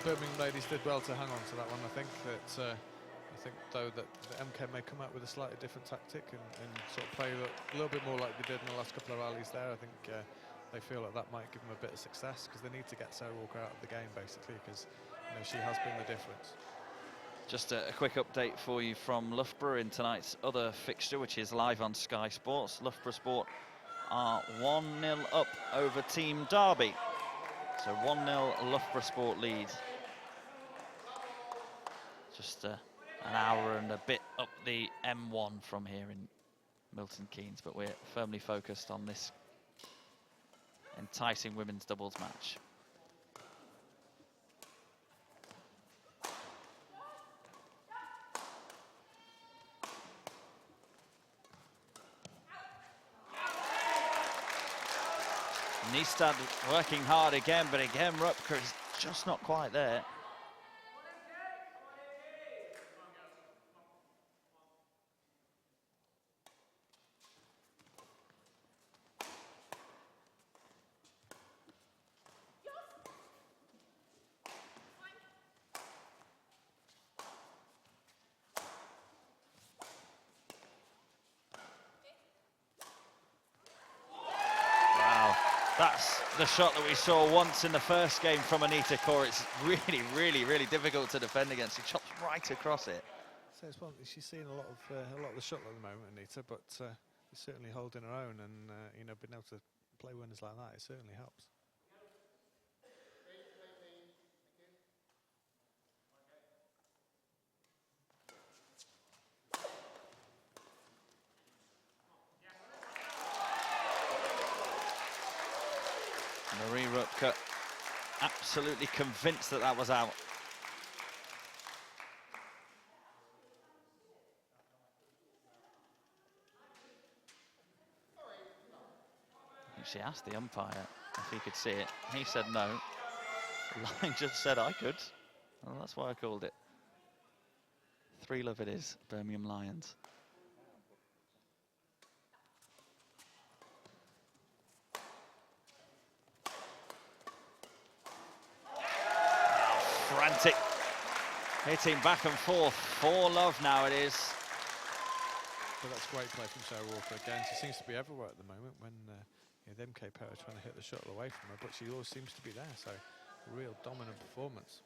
Birmingham ladies did well to hang on to that one. I think though that the MK may come out with a slightly different tactic and sort of play a little bit more like they did in the last couple of rallies there. I think they feel like that might give them a bit of success, because they need to get Sarah Walker out of the game basically, because she has been the difference. Just a quick update for you from Loughborough in tonight's other fixture, which is live on Sky Sports. Loughborough Sport are 1-0 up over Team Derby. So 1-0 Loughborough Sport lead. Just an hour and a bit up the M1 from here in Milton Keynes, but we're firmly focused on this enticing women's doubles match. Nystad working hard again, but again Rupke is just not quite there. That's the shot that we saw once in the first game from Anita Kaur. It's really difficult to defend against. She chops right across it. So it's one, she's seeing a lot of the shot at the moment, Anita, but she's certainly holding her own, and being able to play winners like that, it certainly helps. Marie Rupke absolutely convinced that that was out. She asked the umpire if he could see it. He said no. The line just said I could. Well, that's why I called it. 3-love it is, Birmingham Lions. Frantic, hitting back and forth. 4-love now it is. But that's great play from Sarah Walker again. She seems to be everywhere at the moment when the MK pair are trying to hit the shuttle away from her, but she always seems to be there, so a real dominant performance.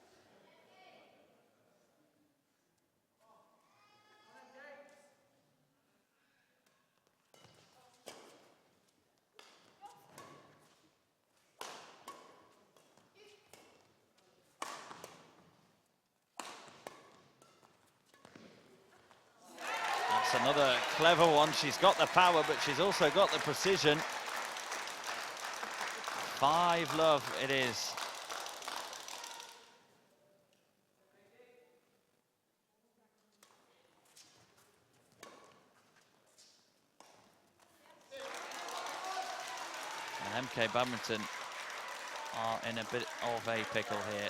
That's another clever one. She's got the power, but she's also got the precision. 5-love it is. And MK Badminton are in a bit of a pickle here.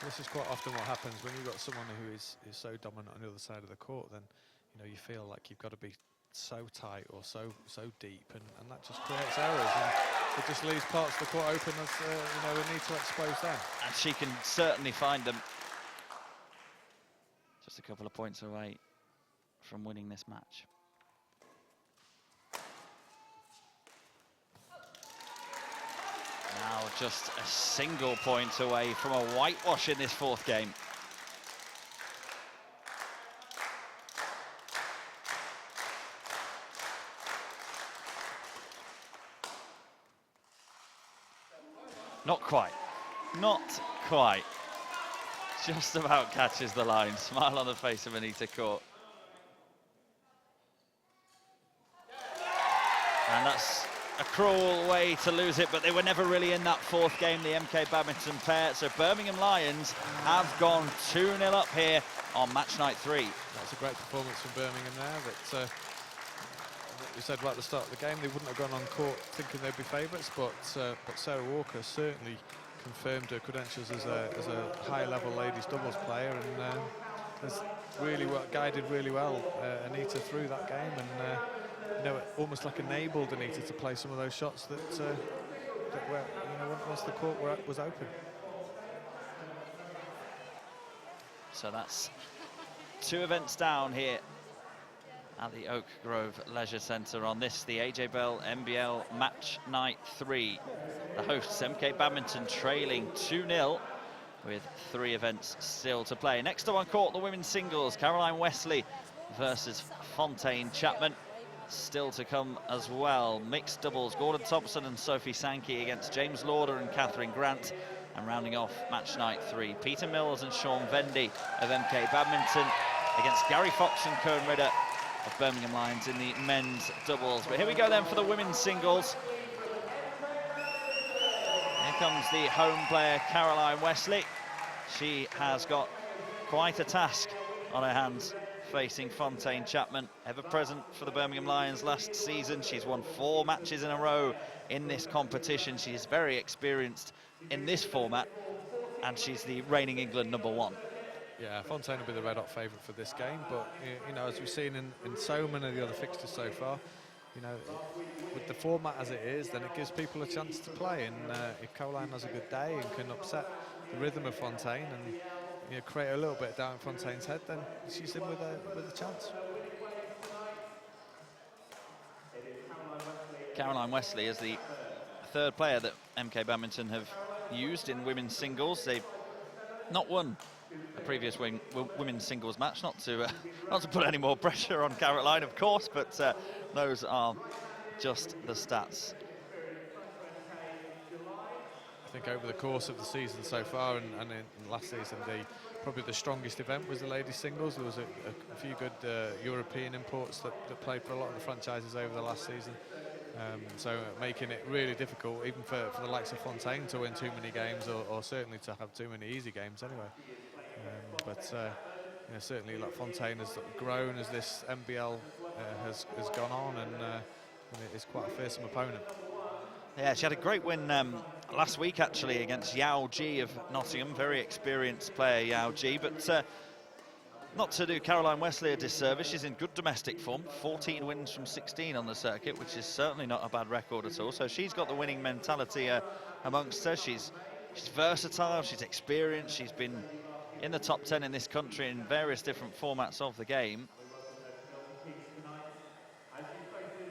This is quite often what happens when you've got someone who is so dominant on the other side of the court. Then you feel like you've got to be so tight or so deep, and that just creates errors, and it just leaves parts of the court open as we need to expose them. And she can certainly find them. Just a couple of points away from winning this match. Now just a single point away from a whitewash in this fourth game. Not quite. Not quite. Just about catches the line. Smile on the face of Anita Court. And that's a cruel way to lose it, but they were never really in that fourth game, the MK Badminton pair. So Birmingham Lions have gone 2-0 up here on match night 3. That's a great performance from Birmingham there. That we said right at the start of the game they wouldn't have gone on court thinking they'd be favourites, but Sarah Walker certainly confirmed her credentials as a high-level ladies doubles player, and has really guided really well Anita through that game, and you know, almost like enabled Anita to play some of those shots that were, you know, once the court was open. So that's 2 events down here at the Oak Grove Leisure Centre on this, the AJ Bell NBL match night 3. The hosts, MK Badminton, trailing 2-0 with 3 events still to play. Next up on court, the women's singles, Caroline Wesley versus Fontaine Chapman. Still to come as well. Mixed doubles, Gordon Thompson and Sophie Sankey against James Lauder and Catherine Grant. And rounding off match night 3, Peter Mills and Sean Vendy of MK Badminton against Gary Fox and Kern Ridder of Birmingham Lions in the men's doubles. But here we go then for the women's singles. Here comes the home player, Caroline Wesley. She has got quite a task on her hands, facing Fontaine Chapman, ever present for the Birmingham Lions last season. She's won 4 matches in a row in this competition. She's very experienced in this format, and she's the reigning England #1. Yeah, Fontaine will be the red-hot favourite for this game, but you know, as we've seen in so many of the other fixtures so far, you know, with the format as it is, then it gives people a chance to play, and if Caroline has a good day and can upset the rhythm of Fontaine and, you know, create a little bit down Fontaine's head, then she's in with a chance. Caroline Wesley is the 3rd player that MK Badminton have used in women's singles. They've not won a previous women's singles match, not to put any more pressure on Caroline, of course, but those are just the stats. I think over the course of the season so far, and in last season, probably the strongest event was the ladies singles. There was a few good European imports that played for a lot of the franchises over the last season. So making it really difficult, even for the likes of Fontaine, to win too many games, or certainly to have too many easy games anyway. But you know, certainly, like, Fontaine has grown as this NBL has gone on, and it's quite a fearsome opponent. Yeah, she had a great win last week, actually, against Yao Ji of Nottingham. Very experienced player, Yao Ji, but not to do Caroline Wesley a disservice, she's in good domestic form. 14 wins from 16 on the circuit, which is certainly not a bad record at all. So she's got the winning mentality amongst her. She's versatile, she's experienced, she's been in the top 10 in this country in various different formats of the game.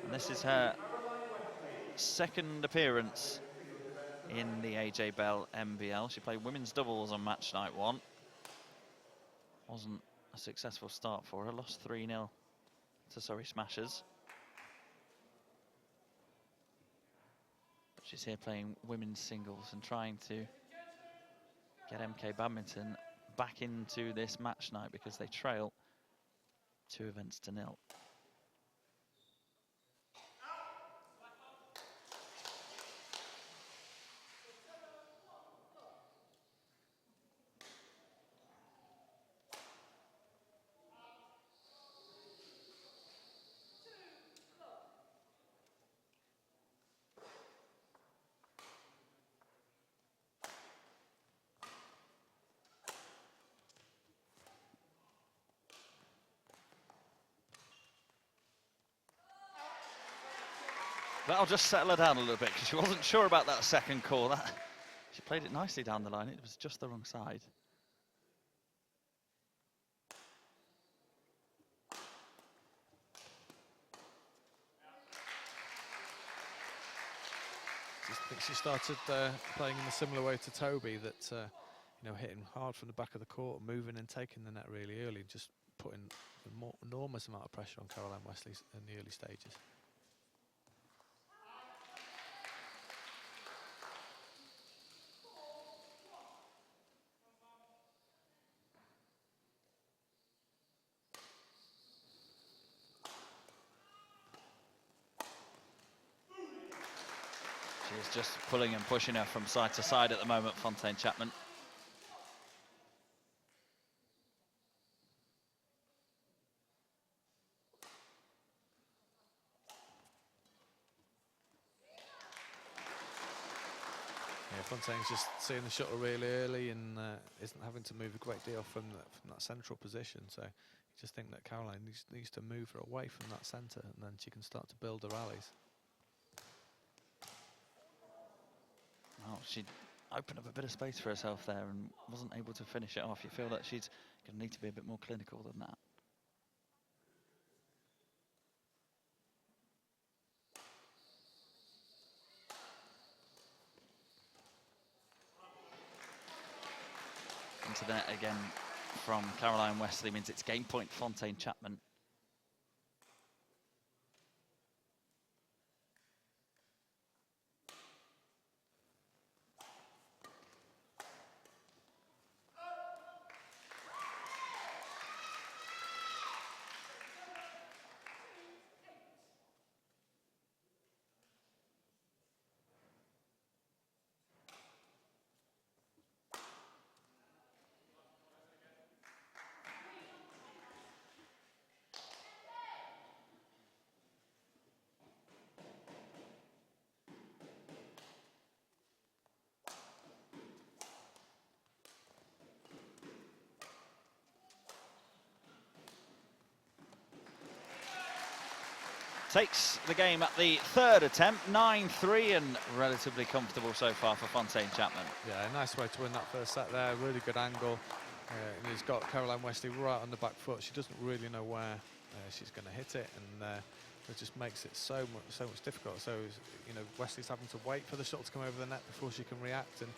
And this is her 2nd appearance in the AJ Bell NBL. She played women's doubles on match night 1. Wasn't a successful start for her, lost 3-0 to Surrey Smashers. But she's here playing women's singles and trying to get MK Badminton back into this match night, because they trail 2 events to 0. That'll just settle her down a little bit, because she wasn't sure about that second call. She played it nicely down the line. It was just the wrong side. I think she started playing in a similar way to Toby, that you know, hitting hard from the back of the court, moving and taking the net really early, just putting an enormous amount of pressure on Caroline Wesley in the early stages. is just pulling and pushing her from side to side at the moment, Fontaine Chapman. Yeah, Fontaine's just seeing the shuttle really early and isn't having to move a great deal from that central position. So you just think that Caroline needs to move her away from that centre, and then she can start to build her rallies. Well, she opened up a bit of space for herself there and wasn't able to finish it off. You feel that she's going to need to be a bit more clinical than that. Into that again from Caroline Wesley means it's game point Fontaine Chapman. Takes the game at the third attempt, 9-3, and relatively comfortable so far for Fontaine Chapman. Yeah, a nice way to win that first set there, really good angle. And he's got Caroline Wesley right on the back foot. She doesn't really know where she's going to hit it, and it just makes it so much difficult. So, you know, Wesley's having to wait for the shuttle to come over the net before she can react, and,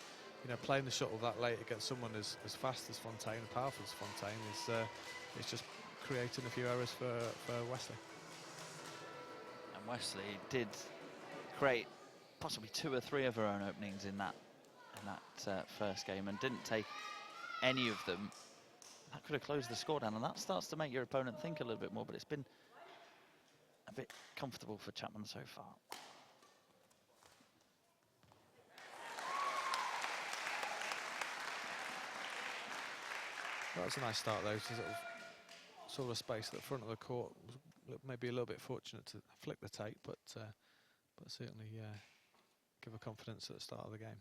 you know, playing the shuttle that late against someone as fast as Fontaine, and powerful as Fontaine, is just creating a few errors for Wesley. Wesley did create possibly 2 or 3 of her own openings in that first game and didn't take any of them. That could have closed the score down, and that starts to make your opponent think a little bit more, but it's been a bit comfortable for Chapman so far. That was a nice start though. Sort of space at the front of the court, was maybe a little bit fortunate to flick the tape, but certainly give her confidence at the start of the game.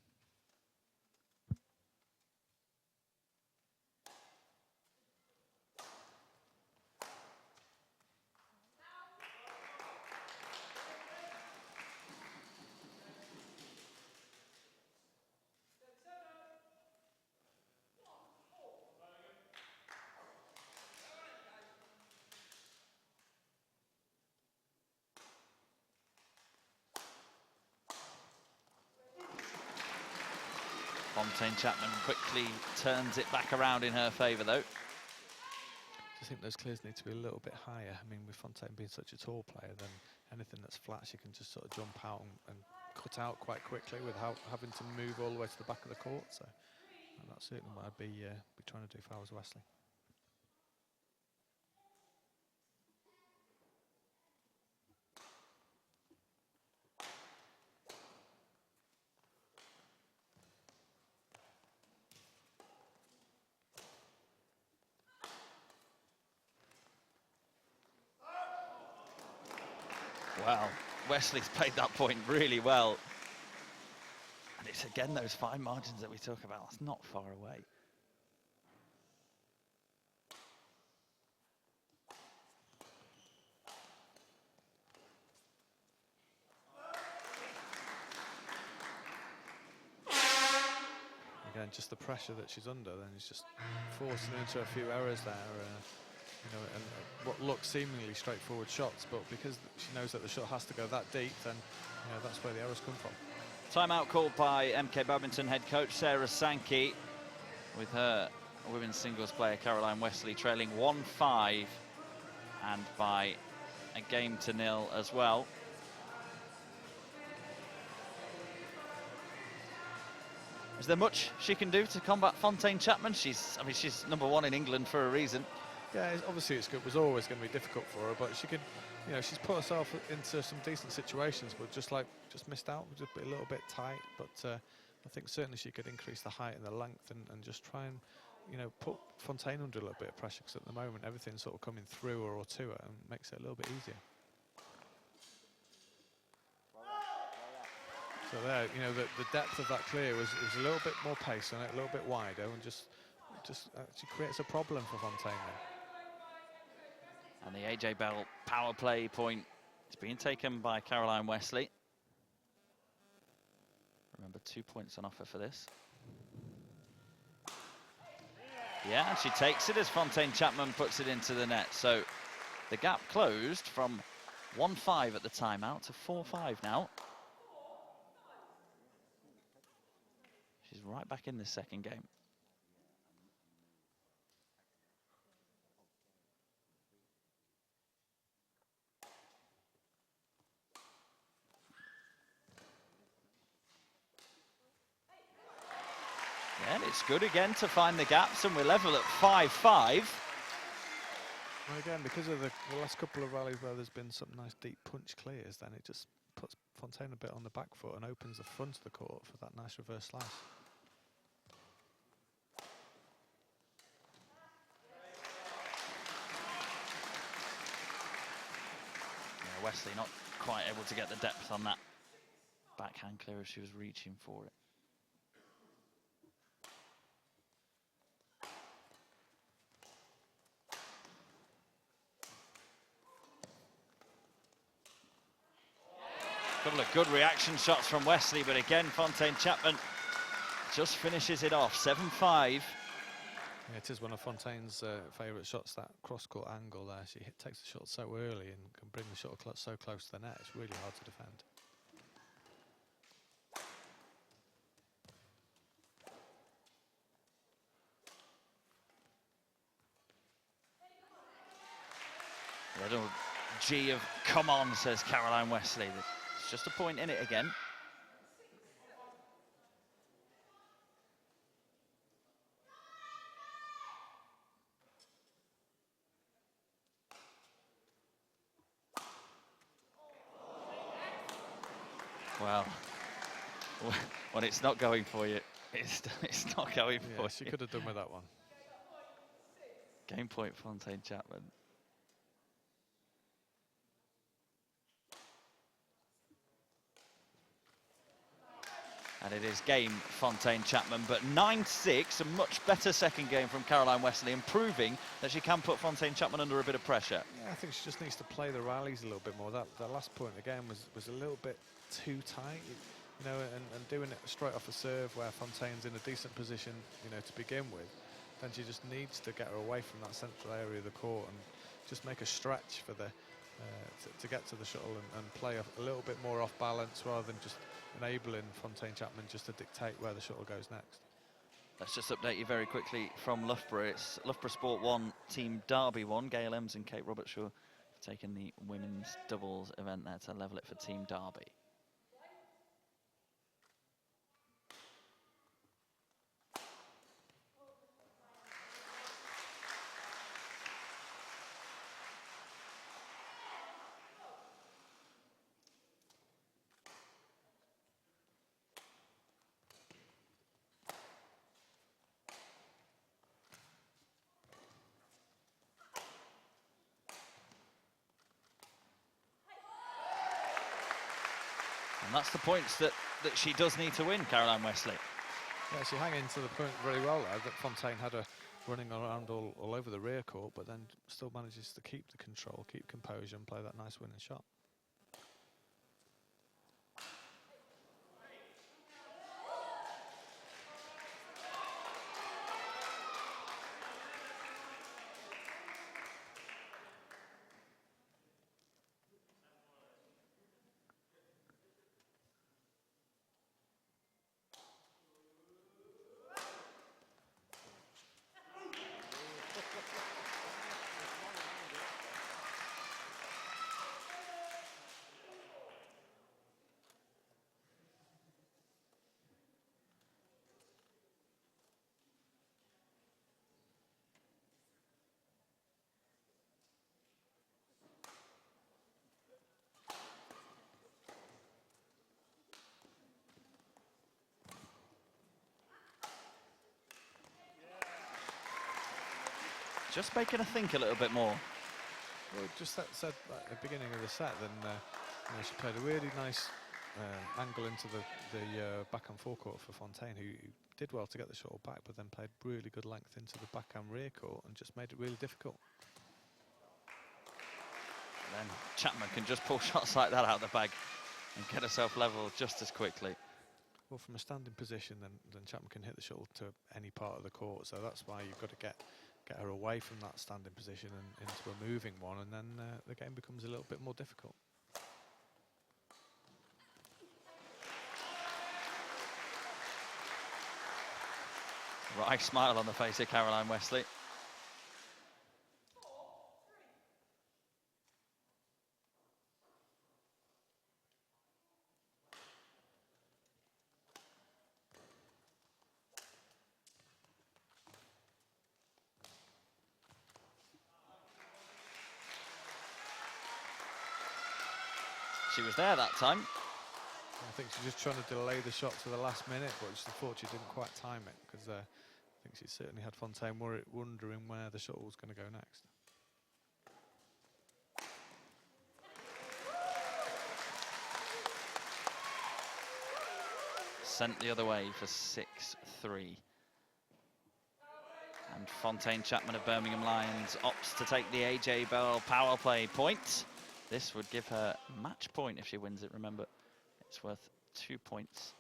Fontaine Chapman quickly turns it back around in her favour, though. I think those clears need to be a little bit higher. I mean, with Fontaine being such a tall player, then anything that's flat, she can just sort of jump out and cut out quite quickly without having to move all the way to the back of the court. So that's certainly what I'd be trying to do if I was Wesley. Well, Wesley's played that point really well. And it's again those fine margins that we talk about. It's not far away. Again, just the pressure that she's under, then it's just forcing her into a few errors there. You know, and what look seemingly straightforward shots, but because she knows that the shot has to go that deep, then you know, that's where the errors come from. Timeout called by MK Badminton head coach Sarah Sankey, with her women's singles player Caroline Wesley trailing 1-5 and by a 1-0 as well. Is there much she can do to combat Fontaine Chapman? She's #1 in England for a reason. Yeah, obviously it was always going to be difficult for her, but she could, you know, she's put herself into some decent situations, but just missed out, just a little bit tight. But I think certainly she could increase the height and the length and just try and, you know, put Fontaine under a little bit of pressure, because at the moment everything's sort of coming through her or to her and makes it a little bit easier. So there, you know, the depth of that clear was a little bit more pace on it, a little bit wider, and just actually creates a problem for Fontaine then. And the AJ Bell power play point is being taken by Caroline Wesley. Remember, 2 points on offer for this. Yeah, and she takes it as Fontaine Chapman puts it into the net. So the gap closed from 1-5 at the timeout to 4-5 now. She's right back in this second game. Yeah, and it's good again to find the gaps, and we're level at 5-5. Well, again, because of the last couple of rallies where there's been some nice deep punch clears, then it just puts Fontaine a bit on the back foot and opens the front of the court for that nice reverse slice. Yeah, Wesley not quite able to get the depth on that backhand clear as she was reaching for it. Couple of good reaction shots from Wesley, but again, Fontaine Chapman just finishes it off, 7-5. Yeah, it is one of Fontaine's favourite shots, that cross-court angle there. She takes the shot so early and can bring the shot so close to the net. It's really hard to defend. Little G of come on, says Caroline Wesley. It's just a point in it again. Well, when it's not going for you, it's not going for you. She could have done with that one. Game point, Fontaine Chapman. And it is game Fontaine Chapman, but 9-6, a much better second game from Caroline Wesley, and proving that she can put Fontaine Chapman under a bit of pressure. Yeah, I think she just needs to play the rallies a little bit more. That last point again was a little bit too tight, you know, and doing it straight off a serve where Fontaine's in a decent position, you know, to begin with. Then she just needs to get her away from that central area of the court and just make a stretch for the to get to the shuttle and play a little bit more off balance rather than just enabling Fontaine Chapman just to dictate where the shuttle goes next. Let's just update you very quickly from Loughborough. It's Loughborough Sport 1, Team Derby 1. Gail Ems and Kate Robertshaw have taken the women's doubles event there to level it for Team Derby. And that's the points that she does need to win, Caroline Wesley. Yeah, she hung into the point really well there, that Fontaine had her running around all over the rear court, but then still manages to keep the control, keep composure and play that nice winning shot. just making her think a little bit more. Well, just that said at the beginning of the set, then you know, she played a really nice angle into the backhand forecourt for Fontaine, who did well to get the shuttle back, but then played really good length into the backhand rear court and just made it really difficult. And then Chapman can just pull shots like that out of the bag and get herself level just as quickly. Well, from a standing position, then Chapman can hit the shuttle to any part of the court, so that's why you've got to get her away from that standing position and into a moving one, and then the game becomes a little bit more difficult. Wry smile on the face of Caroline Wesley. She was there that time. I think she's just trying to delay the shot to the last minute, but just thought she didn't quite time it, because I think she certainly had Fontaine wondering where the shot was going to go next. Sent the other way for 6-3. And Fontaine Chapman of Birmingham Lions opts to take the AJ Bell power play point. This would give her match point if she wins it, remember. It's worth 2 points.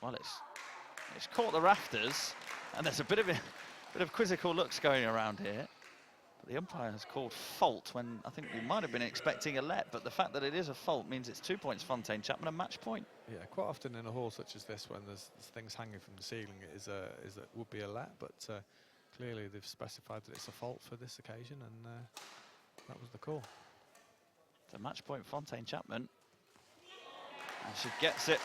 Well, it's caught the rafters, and there's a bit of quizzical looks going around here. But the umpire has called fault when I think we might have been expecting a let, but the fact that it is a fault means it's 2 points Fontaine Chapman, a match point. Yeah, quite often in a hall such as this, when there's things hanging from the ceiling, it would be a let, but clearly they've specified that it's a fault for this occasion, and that was the call. The match point Fontaine Chapman, and she gets it.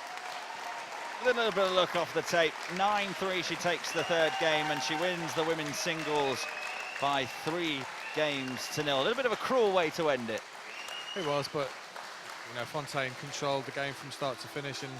With a little bit of luck off the tape. 9-3, she takes the third game, and she wins the women's singles by 3 games to 0. A little bit of a cruel way to end it. It was, but you know, Fontaine controlled the game from start to finish, and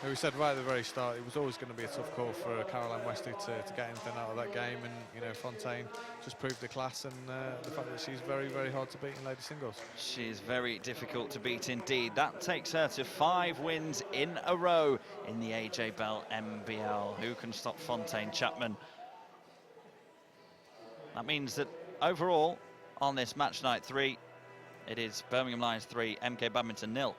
we said right at the very start it was always going to be a tough call for Caroline Wesley to get anything out of that game, and you know, Fontaine just proved the class and the fact that she's very, very hard to beat in ladies singles. She is very difficult to beat indeed. That takes her to 5 wins in a row in the AJ Bell MBL. Who can stop Fontaine Chapman? That means that overall on this match night 3, it is Birmingham Lions 3, MK Badminton 0.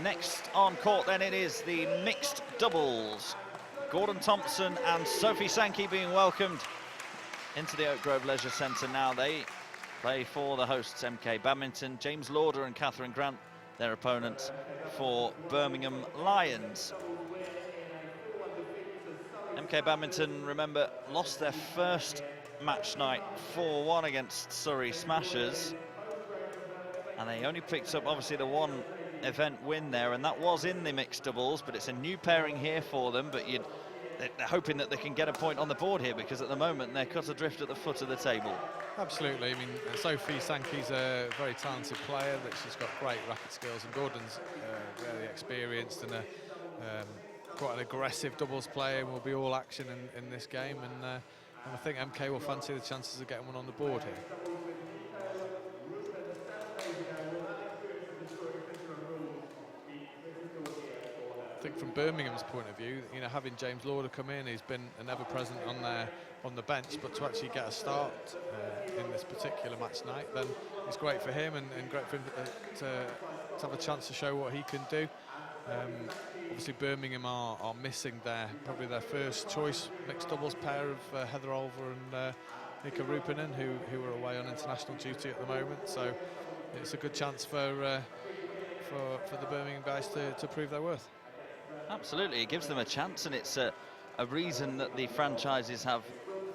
Next on court then, it is the mixed doubles. Gordon Thompson and Sophie Sankey being welcomed into the Oak Grove Leisure Centre now. They play for the hosts MK Badminton. James Lauder and Catherine Grant, their opponents for Birmingham Lions. MK Badminton, remember, lost their first match night 4-1 against Surrey Smashers, and they only picked up obviously the one event win there, and that was in the mixed doubles, but it's a new pairing here for them. But they're hoping that they can get a point on the board here, because at the moment they're cut adrift at the foot of the table. Absolutely. I mean, Sophie Sankey's a very talented player, that she's got great racket skills, and Gordon's really experienced and quite an aggressive doubles player, and will be all action in this game, and I think MK will fancy the chances of getting one on the board here. I think from Birmingham's point of view, you know, having James Lauder come in, he's been an ever-present on their on the bench, but to actually get a start in this particular match night, then it's great for him and great for him to have a chance to show what he can do. Obviously Birmingham are missing probably their first choice mixed doubles pair of Heather Olver and Mika Ruppinen, who are away on international duty at the moment, so it's a good chance for the Birmingham guys to prove their worth. Absolutely, it gives them a chance, and it's a reason that the franchises have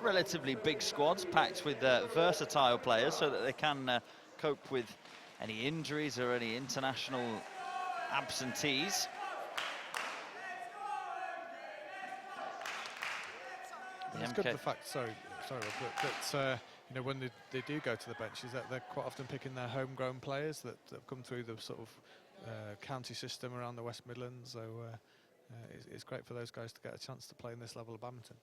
relatively big squads packed with versatile players, so that they can cope with any injuries or any international absentees. It's good the fact, sorry, Rob, that you know, when they do go to the benches, that they're quite often picking their homegrown players that have come through the sort of county system around the West Midlands. So it's great for those guys to get a chance to play in this level of badminton.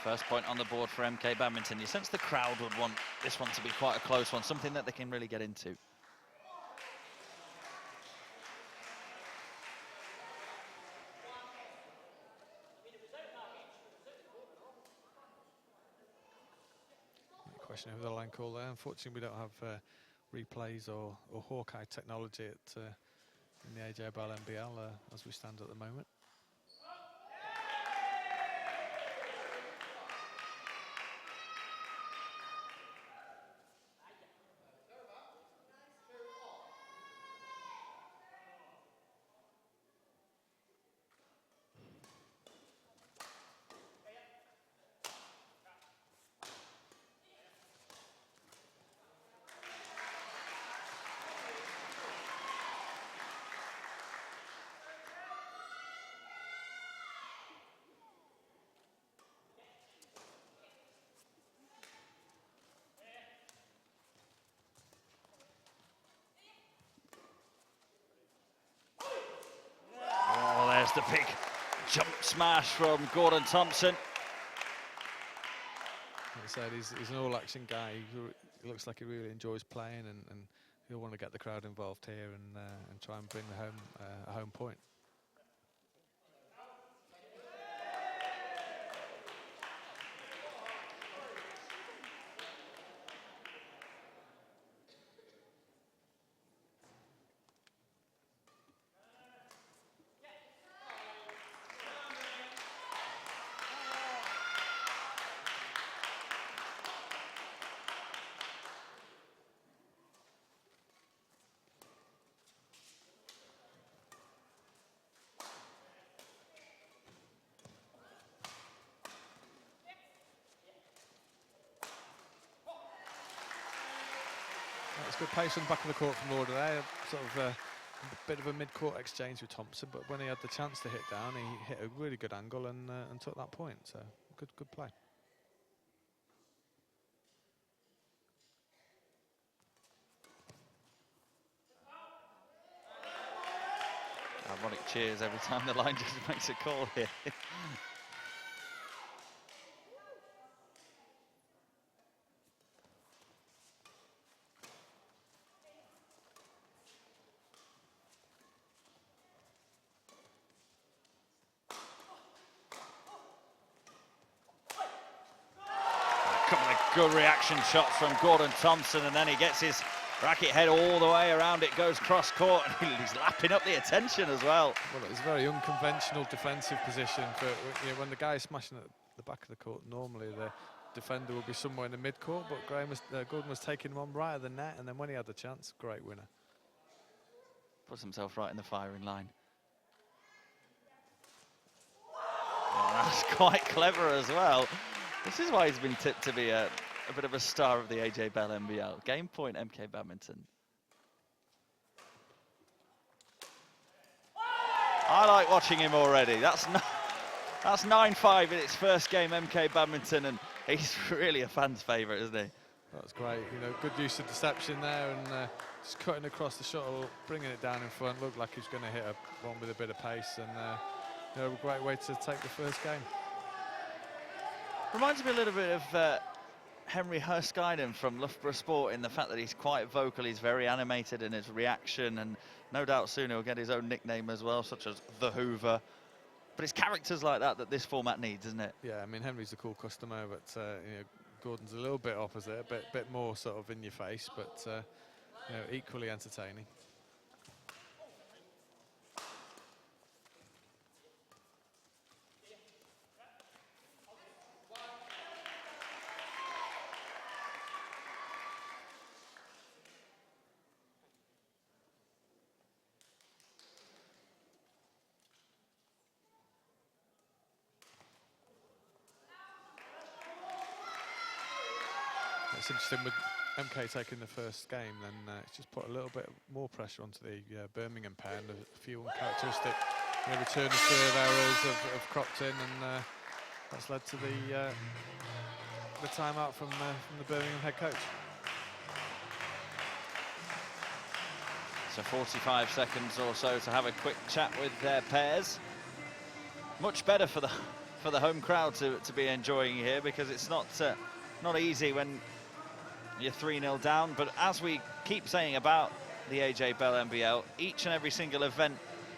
First point on the board for MK Badminton. You sense the crowd would want this one to be quite a close one, something that they can really get into. Question over the line call there. Unfortunately, we don't have replays or Hawkeye technology in the AJBL NBL as we stand at the moment. There's the big jump smash from Gordon Thompson. Like I said, he's an all-action guy. He looks like he really enjoys playing, and he'll want to get the crowd involved here and try and bring home a home point. It's good pace on the back of the court from Lauder there, sort of a bit of a mid-court exchange with Thompson, but when he had the chance to hit down, he hit a really good angle and took that point, so good play. Ironic cheers every time the line just makes a call here. Good reaction shots from Gordon Thompson, and then he gets his racket head all the way around. It goes cross court, and he's lapping up the attention as well. Well, it's a very unconventional defensive position. For, you know, when the guy is smashing at the back of the court, normally the defender will be somewhere in the mid court, but Gordon was taking him on right at the net, and then when he had the chance, great winner. Puts himself right in the firing line. Oh, that's quite clever as well. This is why he's been tipped to be a bit of a star of the AJBL NBL. Game point, MK Badminton. I like watching him already. That's 9-5 in its first game, MK Badminton, and he's really a fan's favourite, isn't he? That's great. You know, good use of deception there, and just cutting across the shuttle, bringing it down in front. Looked like he was going to hit one with a bit of pace, and a great way to take the first game. Reminds me a little bit of Henry Herskainen from Loughborough Sport, in the fact that he's quite vocal, he's very animated in his reaction, and no doubt soon he'll get his own nickname as well, such as the Hoover. But it's characters like that that this format needs, isn't it? Yeah, I mean, Henry's a cool customer, but you know, Gordon's a little bit opposite, a bit more sort of in your face, but you know, equally entertaining. It's interesting with MK taking the first game, then it's just put a little bit more pressure onto the Birmingham pair, and a few uncharacteristic return and serve errors have cropped in, and that's led to the timeout from the Birmingham head coach. So 45 seconds or so to have a quick chat with their pairs. Much better for the home crowd to be enjoying here, because it's not easy when you're 3-0 down. But as we keep saying about the AJ Bell NBL, each and every single event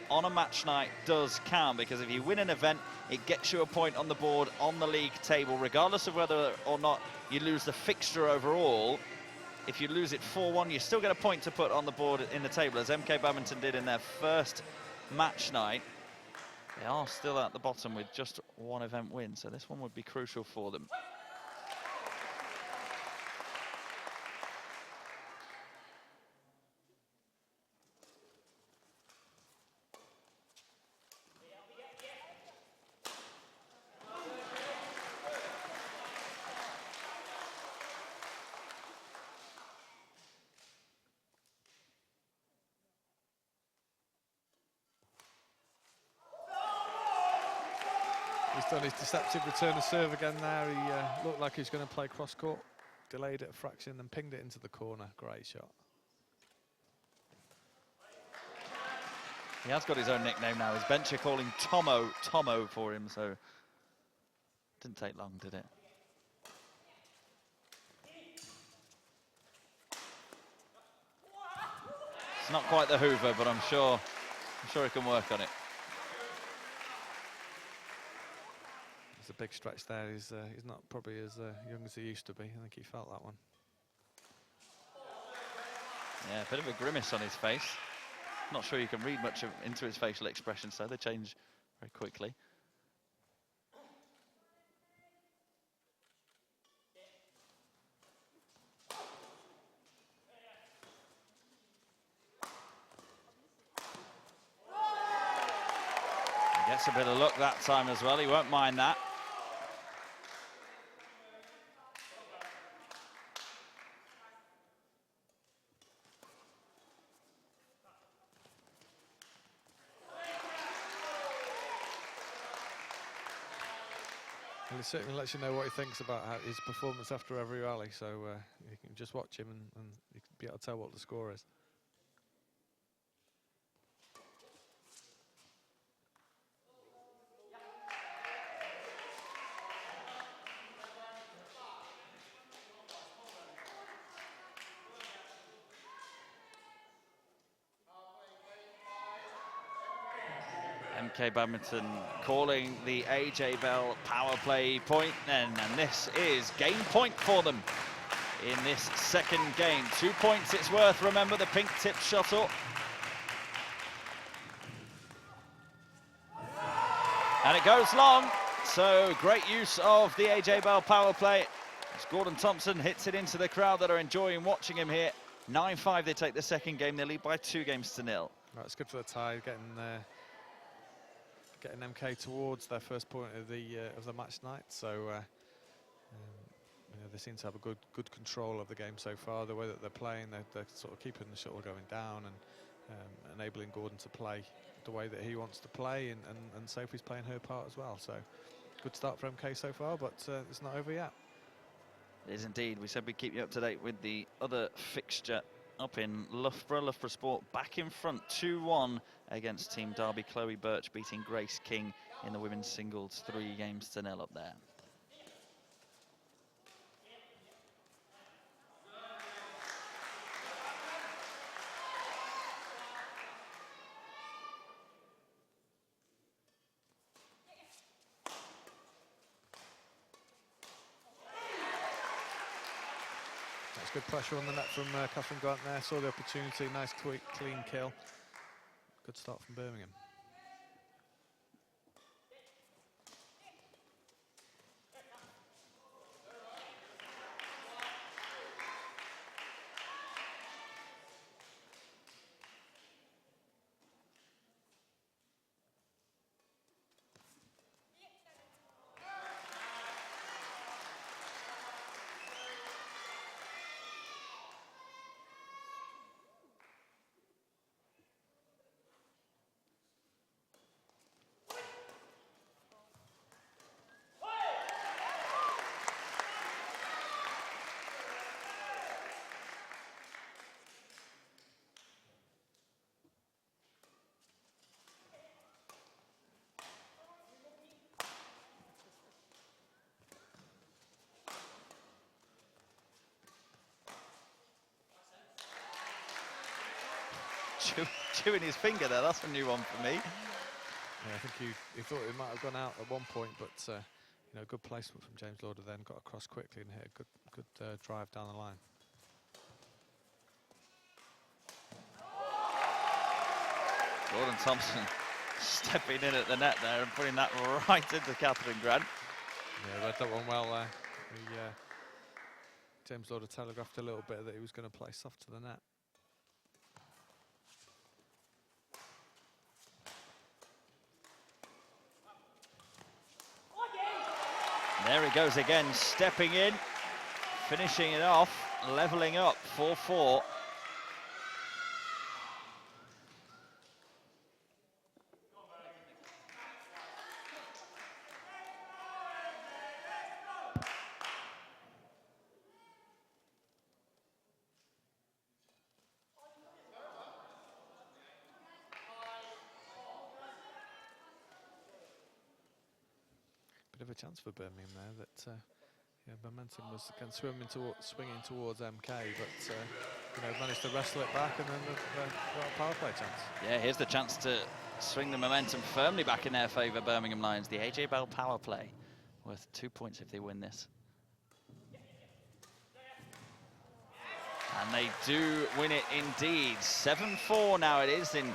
on a match night does count, because if you win an event, it gets you a point on the board on the league table, regardless of whether or not you lose the fixture overall. If you lose it 4-1, you still get a point to put on the board in the table, as MK Badminton did in their first match night. They are still at the bottom with just one event win, so this one would be crucial for them. He's done his deceptive return of serve again there. He looked like he was going to play cross court, delayed it a fraction, and pinged it into the corner. Great shot. He has got his own nickname now. His bench are calling Tomo for him, so didn't take long, did it? It's not quite the Hoover, but I'm sure he can work on it. There's a big stretch there. He's not probably as young as he used to be. I think he felt that one. Yeah, a bit of a grimace on his face. Not sure you can read much into his facial expressions, so they change very quickly. He gets a bit of luck that time as well. He won't mind that. Well, he certainly lets you know what he thinks about his performance after every rally, so you can just watch him and you can be able to tell what the score is. MK Badminton calling the AJ Bell power play point then, and this is game point for them in this second game. 2 points it's worth. Remember the pink tip shuttle. And it goes long, so great use of the AJ Bell power play. As Gordon Thompson hits it into the crowd that are enjoying watching him here. 9-5 they take the second game. They lead by 2-0. Right, it's good for the tie, getting MK towards their first point of the match night. So you know, they seem to have a good control of the game so far. The way that they're playing, they're sort of keeping the shuttle going down and enabling Gordon to play the way that he wants to play, and Sophie's playing her part as well. So good start for MK so far, but it's not over yet. It is indeed. We said we'd keep you up to date with the other fixture up in Loughborough. Loughborough Sport back in front 2-1 against Team Derby. Chloe Birch beating Grace King in the women's singles, 3-0 up there. That's good pressure on the net from Catherine Grant there. Saw the opportunity, nice quick, clean kill. Good start from Birmingham. Chewing his finger there, that's a new one for me. Yeah, I think he thought it might have gone out at one point, but you know, good placement from James Lauder then, got across quickly and hit a good drive down the line. Gordon Thompson stepping in at the net there and putting that right into Catherine Grant. Yeah, read that one well there. James Lauder telegraphed a little bit that he was going to play soft to the net. There he goes again, stepping in, finishing it off, levelling up 4-4. Bit of a chance for Birmingham there that yeah, momentum was again swinging towards MK, but you know, managed to wrestle it back and then got a power play chance. Yeah, here's the chance to swing the momentum firmly back in their favour, Birmingham Lions. The AJ Bell power play, worth 2 points if they win this. And they do win it indeed. 7-4 now it is in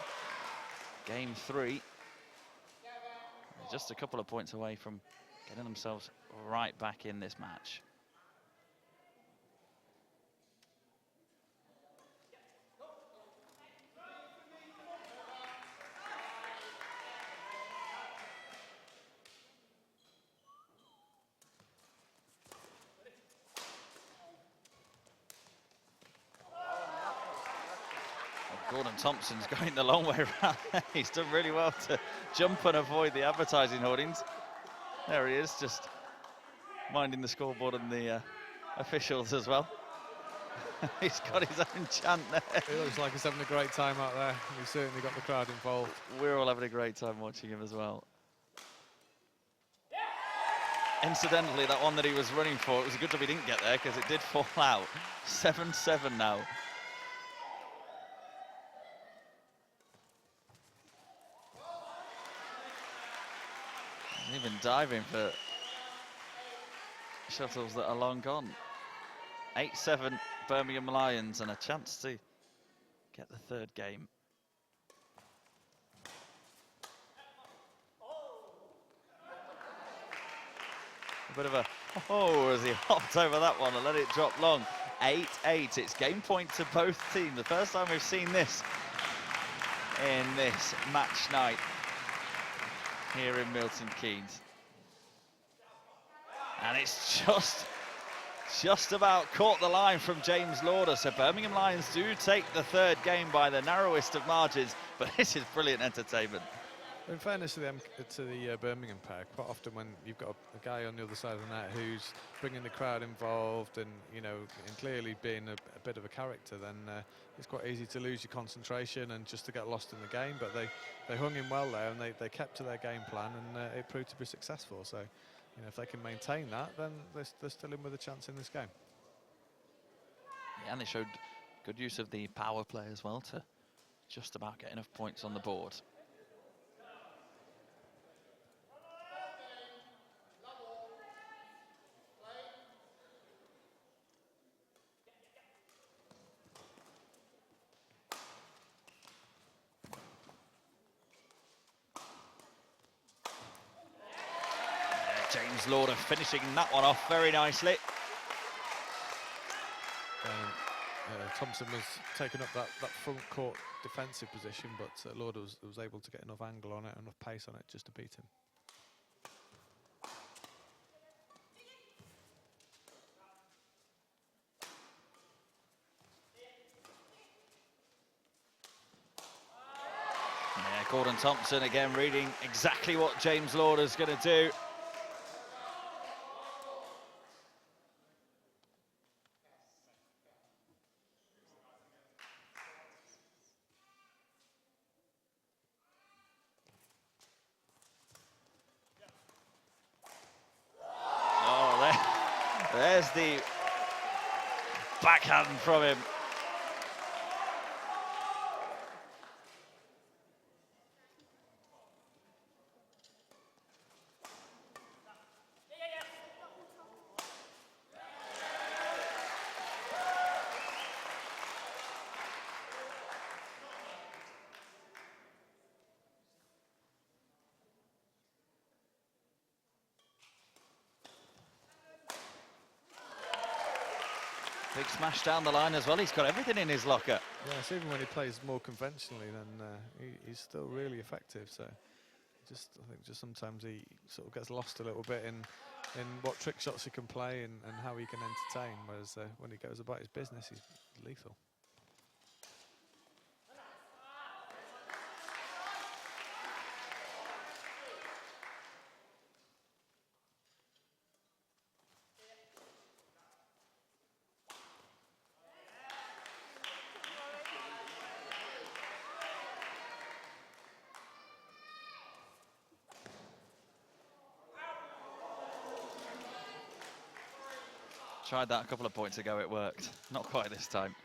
game 3. Just a couple of points away from getting themselves right back in this match. Gordon Thompson's going the long way around. He's done really well to jump and avoid the advertising hoardings. There he is, just minding the scoreboard and the officials as well. He's got his own chant there. It looks like he's having a great time out there. He's certainly got the crowd involved. We're all having a great time watching him as well. Incidentally, that one that he was running for, it was a good job he didn't get there because it did fall out. 7-7 now. Even diving for shuttles that are long gone. 8-7 Birmingham Lions and a chance to get the third game. A bit of a as he hopped over that one and let it drop long. 8-8, it's game point to both teams. The first time we've seen this in this match night here in Milton Keynes. And it's just about caught the line from James Lauder. So Birmingham Lions do take the third game by the narrowest of margins, but this is brilliant entertainment. In fairness to the Birmingham pair, quite often when you've got a guy on the other side of the net who's bringing the crowd involved and, you know, and clearly being a bit of a character, then it's quite easy to lose your concentration and just to get lost in the game. But they hung in well there, and they kept to their game plan, and it proved to be successful. So, you know, if they can maintain that, then they're still in with a chance in this game. Yeah, and they showed good use of the power play as well to just about get enough points on the board. James Lauder finishing that one off very nicely. Thompson was taking up that front court defensive position, but Lauder was able to get enough angle on it, enough pace on it just to beat him. Yeah, Gordon Thompson again reading exactly what James Lauder's going to do. There's the backhand from him. Big smash down the line as well. He's got everything in his locker. Yes, even when he plays more conventionally, then he's still really effective. So, I think just sometimes he sort of gets lost a little bit in what trick shots he can play and how he can entertain. Whereas when he goes about his business, he's lethal. Tried that a couple of points ago, it worked. Not quite this time.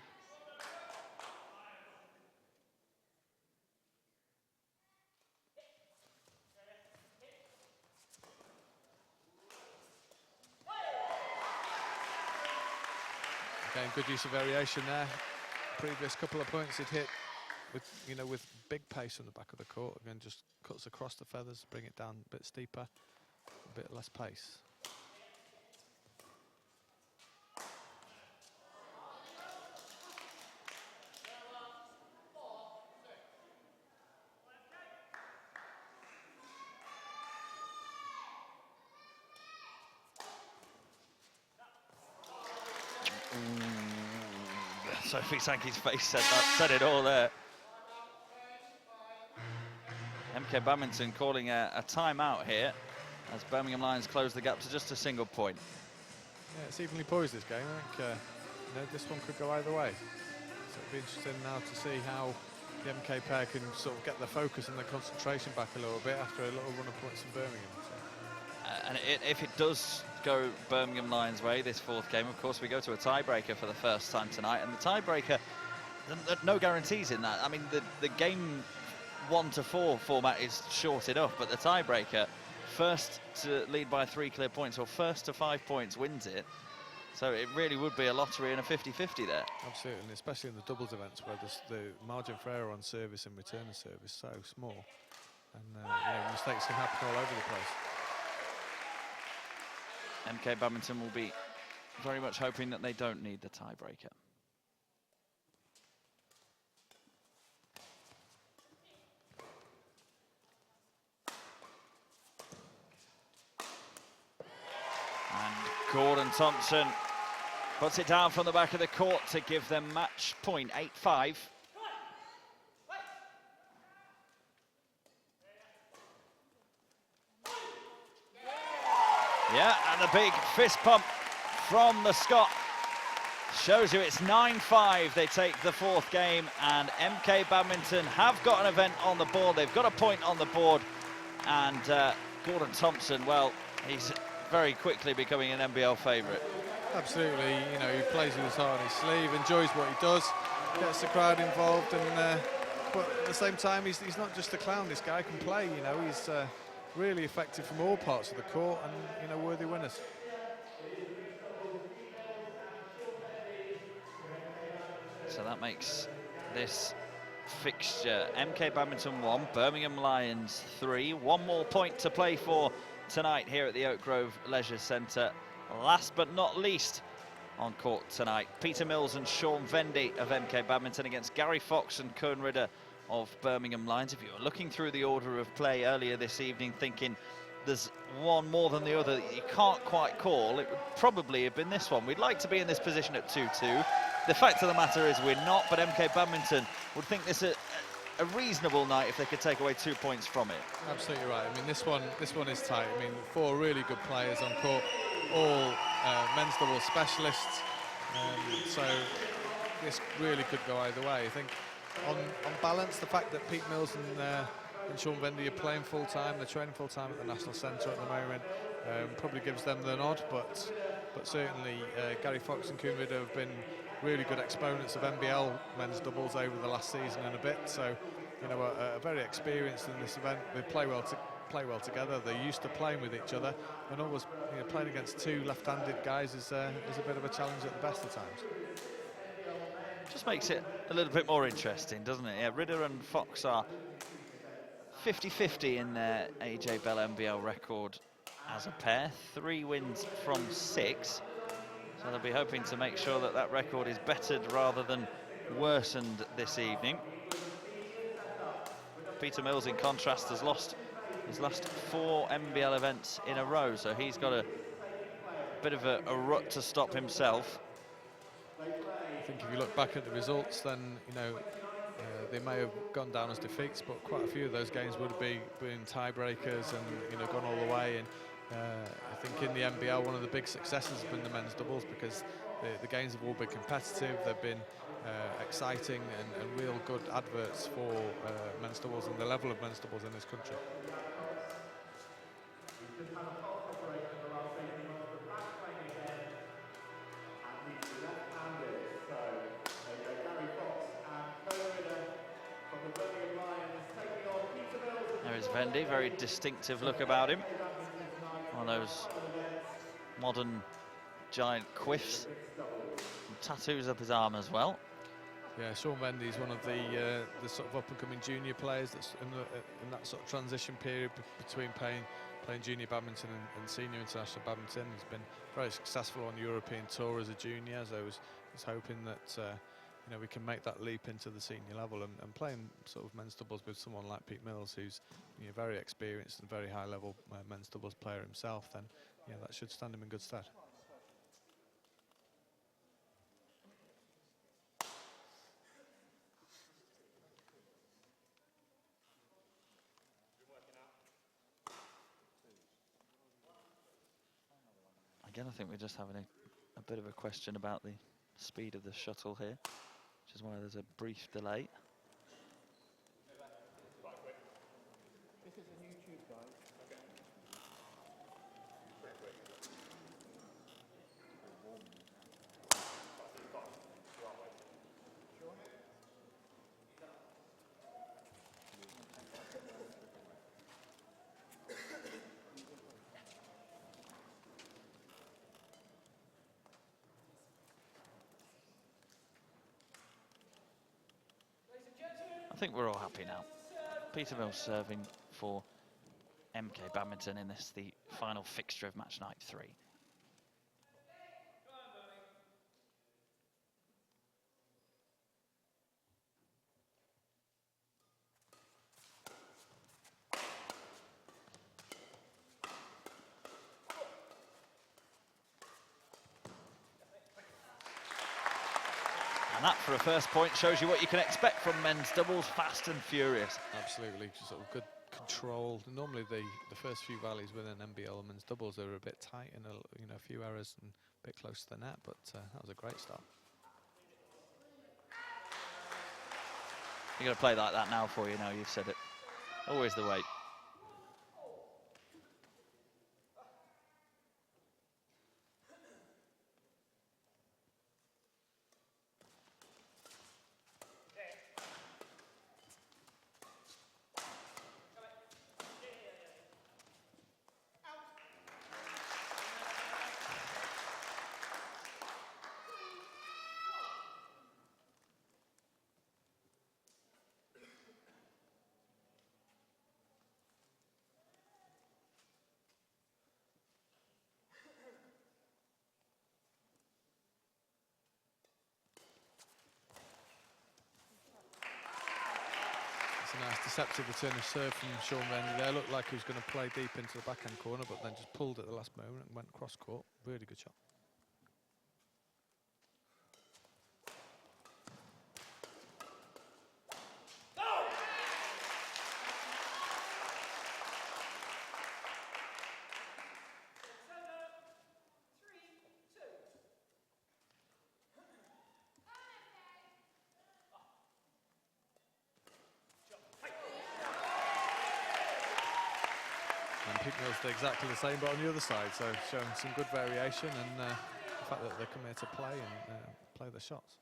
Again, good use of variation there. Previous couple of points he'd hit with big pace on the back of the court. Again, just cuts across the feathers, bring it down a bit steeper, a bit less pace. Sophie Sankey's face said it all there. MK Badminton calling a timeout here as Birmingham Lions close the gap to just a single point. Yeah, it's evenly poised, this game. I think this one could go either way. So it'll be interesting now to see how the MK pair can sort of get their focus and their concentration back a little bit after a little run of points in Birmingham. So. And if it does go Birmingham Lions' way, this fourth game, of course, we go to a tiebreaker for the first time tonight. And the tiebreaker, no guarantees in that. I mean, the game 1 to 4 format is short enough, but the tiebreaker, first to lead by 3 clear points or first to 5 points wins it. So it really would be a lottery and a 50-50 there. Absolutely, and especially in the doubles events where the margin for error on service and return of service is so small. And mistakes can happen all over the place. MK Badminton will be very much hoping that they don't need the tiebreaker. And Gordon Thompson puts it down from the back of the court to give them match point, 8-5. Yeah, and the big fist pump from the Scot shows you it's 9-5. They take the fourth game, and MK Badminton have got an event on the board. They've got a point on the board, and Gordon Thompson, well, he's very quickly becoming an NBL favourite. Absolutely, you know, he plays with his heart on his sleeve, enjoys what he does, gets the crowd involved, and but at the same time, he's not just a clown. This guy can play, you know, he's really effective from all parts of the court, and, you know, worthy winners. So that makes this fixture MK Badminton 1, Birmingham Lions 3. One more point to play for tonight here at the Oak Grove Leisure Centre. Last but not least on court tonight, Peter Mills and Sean Vendy of MK Badminton against Gary Fox and Koen Ridder of Birmingham Lions. If you were looking through the order of play earlier this evening thinking there's one more than the other that you can't quite call, it would probably have been this one. We'd like to be in this position at 2-2. The fact of the matter is we're not, but MK Badminton would think this a reasonable night if they could take away 2 points from it. Absolutely right. I mean, this one is tight. I mean, 4 really good players on court, all men's doubles specialists. So this really could go either way. I think on balance, the fact that Pete Mills and Sean Vendy are playing full time, they're training full time at the National Centre at the moment, probably gives them the nod. But certainly Gary Fox and Koen Ridder have been really good exponents of NBL men's doubles over the last season and a bit. So, you know, are very experienced in this event. They play well together. They're used to playing with each other, and always, you know, playing against 2 left-handed guys is a bit of a challenge at the best of times. Just makes it a little bit more interesting, doesn't it? Yeah, Ridder and Fox are 50-50 in their AJ Bell NBL record as a pair. 3 wins from 6. So they'll be hoping to make sure that that record is bettered rather than worsened this evening. Peter Mills, in contrast, has lost his last 4 NBL events in a row, so he's got a bit of a rut to stop himself. I think if you look back at the results, then, you know, they may have gone down as defeats, but quite a few of those games would have been tiebreakers and, you know, gone all the way. And I think in the NBL, one of the big successes has been the men's doubles, because the games have all been competitive. They've been exciting and real good adverts for men's doubles and the level of men's doubles in this country. There is Vendy, very distinctive look about him. One of those modern giant quiffs, and tattoos up his arm as well. Yeah, Sean Vendy is one of the sort of up-and-coming junior players that's in that sort of transition period between playing junior badminton and senior international badminton. He's been very successful on the European tour as a junior, so I was hoping that you know, we can make that leap into the senior level and playing sort of men's doubles with someone like Pete Mills, who's, you know, very experienced and very high-level men's doubles player himself. Then, yeah, that should stand him in good stead. Again, I think we're just having a bit of a question about the speed of the shuttle here, which is why there's a brief delay. This is a new tube, guys. I think we're all happy now. Peter Mills serving for MK Badminton in this, the final fixture of match night 3. And that, for a first point, shows you what you can expect from men's doubles, fast and furious. Absolutely, sort of controlled. Normally the first few valleys within NBL men's doubles are a bit tight and a few errors and a bit close to the net, but that was a great start. You're going to play like that now for you. Now you've said it. Always the way. It's a nice deceptive return of serve from Sean Vendy there. Looked like he was going to play deep into the backhand corner, but then just pulled at the last moment and went cross court. Really good shot. And Pete Mills did exactly the same, but on the other side, so showing some good variation and the fact that they come here to play and play the shots.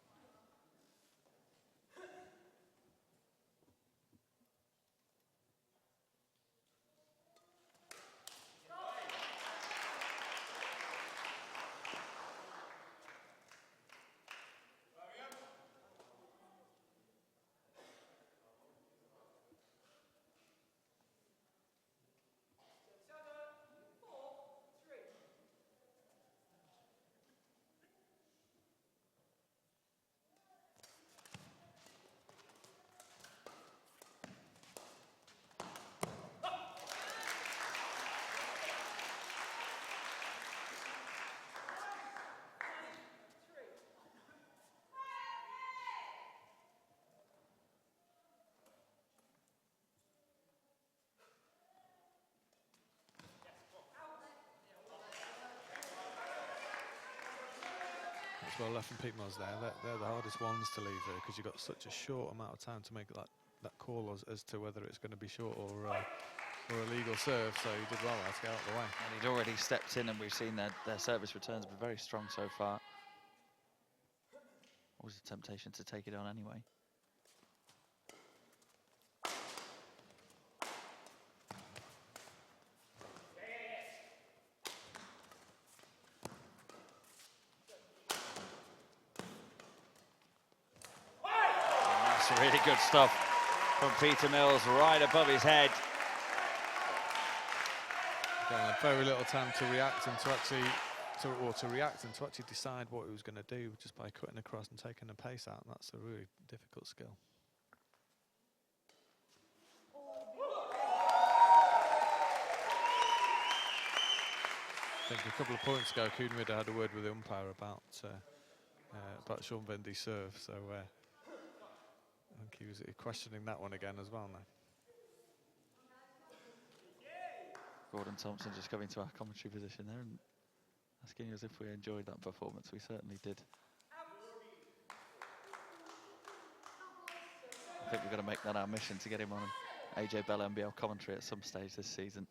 Well left from Pete Mills there. They're the hardest ones to leave here because you've got such a short amount of time to make that call as to whether it's going to be short or a legal serve. So he did well there to get out of the way. And he'd already stepped in, and we've seen their service returns been very strong so far. Always a temptation to take it on anyway. Really good stuff from Peter Mills, right above his head. Again, very little time to react and to actually decide what he was going to do just by cutting across and taking the pace out. And that's a really difficult skill. I think a couple of points ago, Kuhnwida had a word with the umpire about Sean Vendy's serve. So. I think he was questioning that one again as well now. Gordon Thompson just coming to our commentary position there and asking us if we enjoyed that performance. We certainly did. I think we're going to make that our mission to get him on AJ Bell NBL commentary at some stage this season.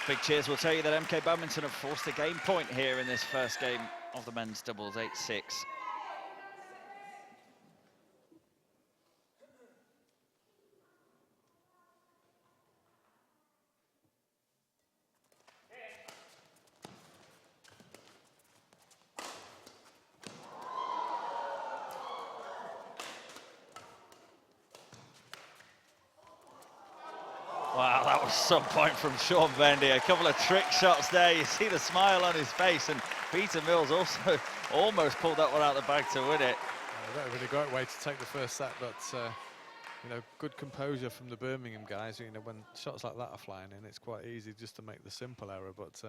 Big cheers will tell you that MK Badminton have forced a game point here in this first game of the men's doubles, 8-6. Wow, that was some point from Sean Vendy. A couple of trick shots there. You see the smile on his face, and Peter Mills also almost pulled that one out of the bag to win it. That would have been a great way to take the first set, but you know, good composure from the Birmingham guys. You know, when shots like that are flying in, it's quite easy just to make the simple error, but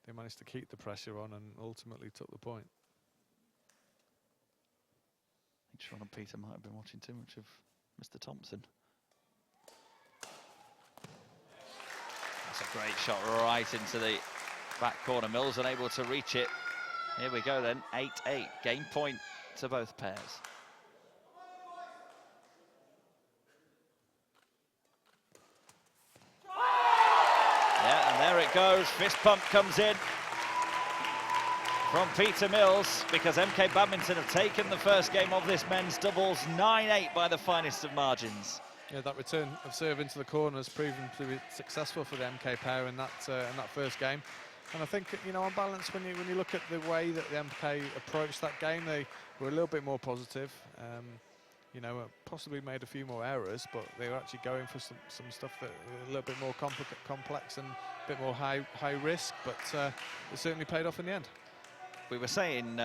they managed to keep the pressure on and ultimately took the point. I think Sean and Peter might have been watching too much of Mr. Thompson. That's a great shot right into the back corner. Mills unable to reach it. Here we go then, 8-8. Game point to both pairs. Yeah, and there it goes. Fist pump comes in from Peter Mills, because MK Badminton have taken the first game of this men's doubles 9-8 by the finest of margins. Yeah, that return of serve into the corner has proven to be successful for the MK pair in that first game. And I think, you know, on balance, when you look at the way that the MK approached that game, they were a little bit more positive. You know, possibly made a few more errors, but they were actually going for some stuff that a little bit more complex and a bit more high risk. But it certainly paid off in the end. We were saying,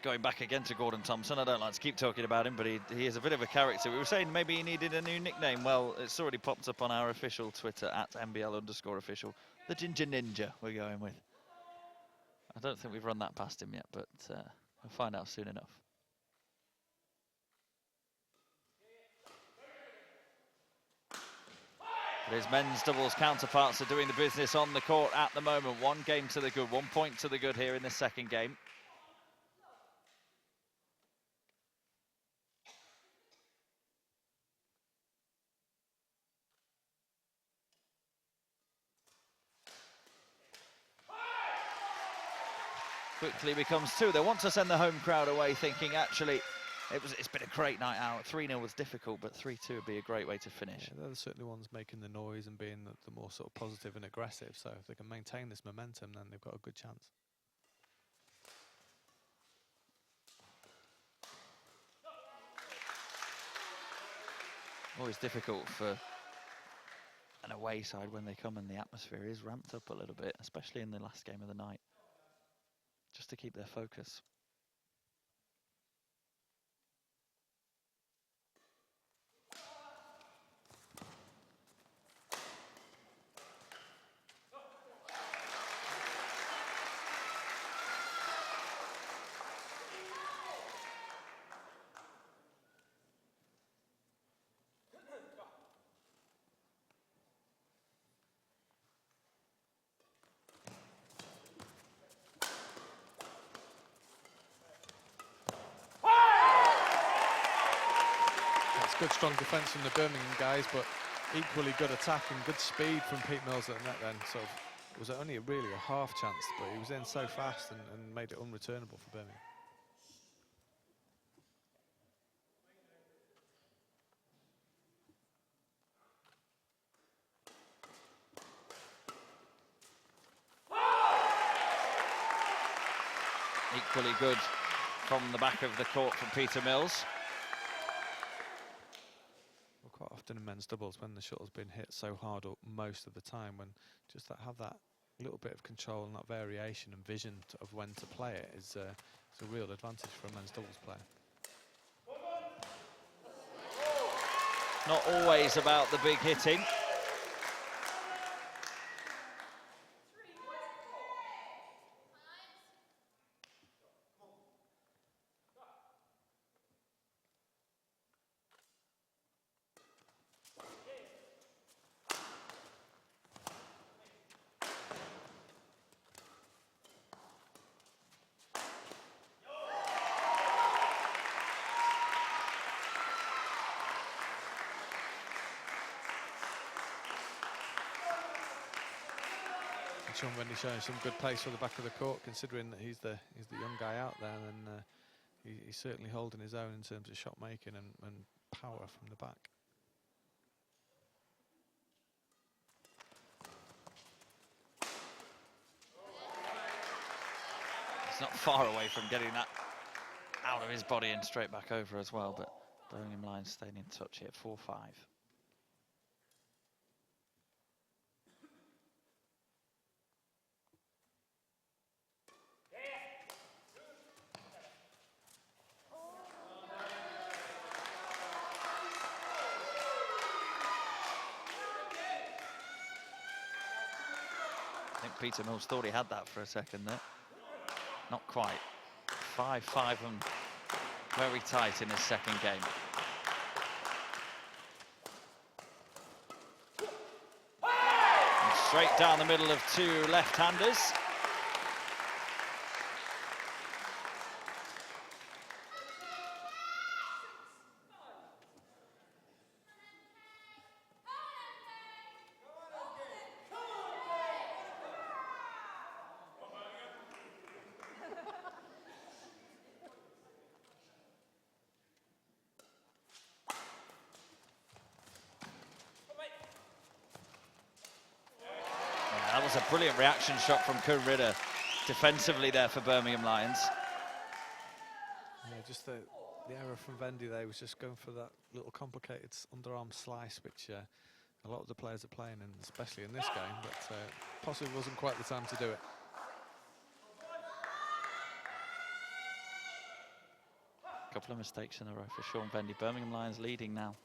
going back again to Gordon Thompson, I don't like to keep talking about him, but he is a bit of a character. We were saying maybe he needed a new nickname. Well, it's already popped up on our official Twitter, @MBL_official. The Ginger Ninja we're going with. I don't think we've run that past him yet, but we'll find out soon enough. But his men's doubles counterparts are doing the business on the court at the moment. 1 game to the good, 1 point to the good here in the second game. Quickly becomes 2. They want to send the home crowd away thinking, actually, it's been a great night out. 3-0 was difficult, but 3-2 would be a great way to finish. Yeah, they're certainly ones making the noise and being the more sort of positive and aggressive. So if they can maintain this momentum, then they've got a good chance. Always difficult for an away side when they come and the atmosphere is ramped up a little bit, especially in the last game of the night, just to keep their focus. Good strong defence from the Birmingham guys, but equally good attack and good speed from Pete Mills at the net then. So it was only really a half chance, but he was in so fast and made it unreturnable for Birmingham. Equally good from the back of the court from Peter Mills. Quite often in men's doubles, when the shuttle's been hit so hard most of the time, when just have that little bit of control and that variation and vision of when to play it is a real advantage for a men's doubles player. Not always about the big hitting. Sean Wendy showing some good pace for the back of the court, considering that he's the young guy out there, and he's certainly holding his own in terms of shot making and power from the back. He's not far away from getting that out of his body and straight back over as well, but Birmingham Lions staying in touch here, 4-5. Peter Mills thought he had that for a second there. Not quite. 5-5 and very tight in his second game. And straight down the middle of two left-handers. That was a brilliant reaction shot from Kuhn Ritter defensively there for Birmingham Lions. Yeah, just the error from Vendy there was just going for that little complicated underarm slice, which a lot of the players are playing, and especially in this game, but possibly wasn't quite the time to do it. A couple of mistakes in a row for Sean Vendy. Birmingham Lions leading now.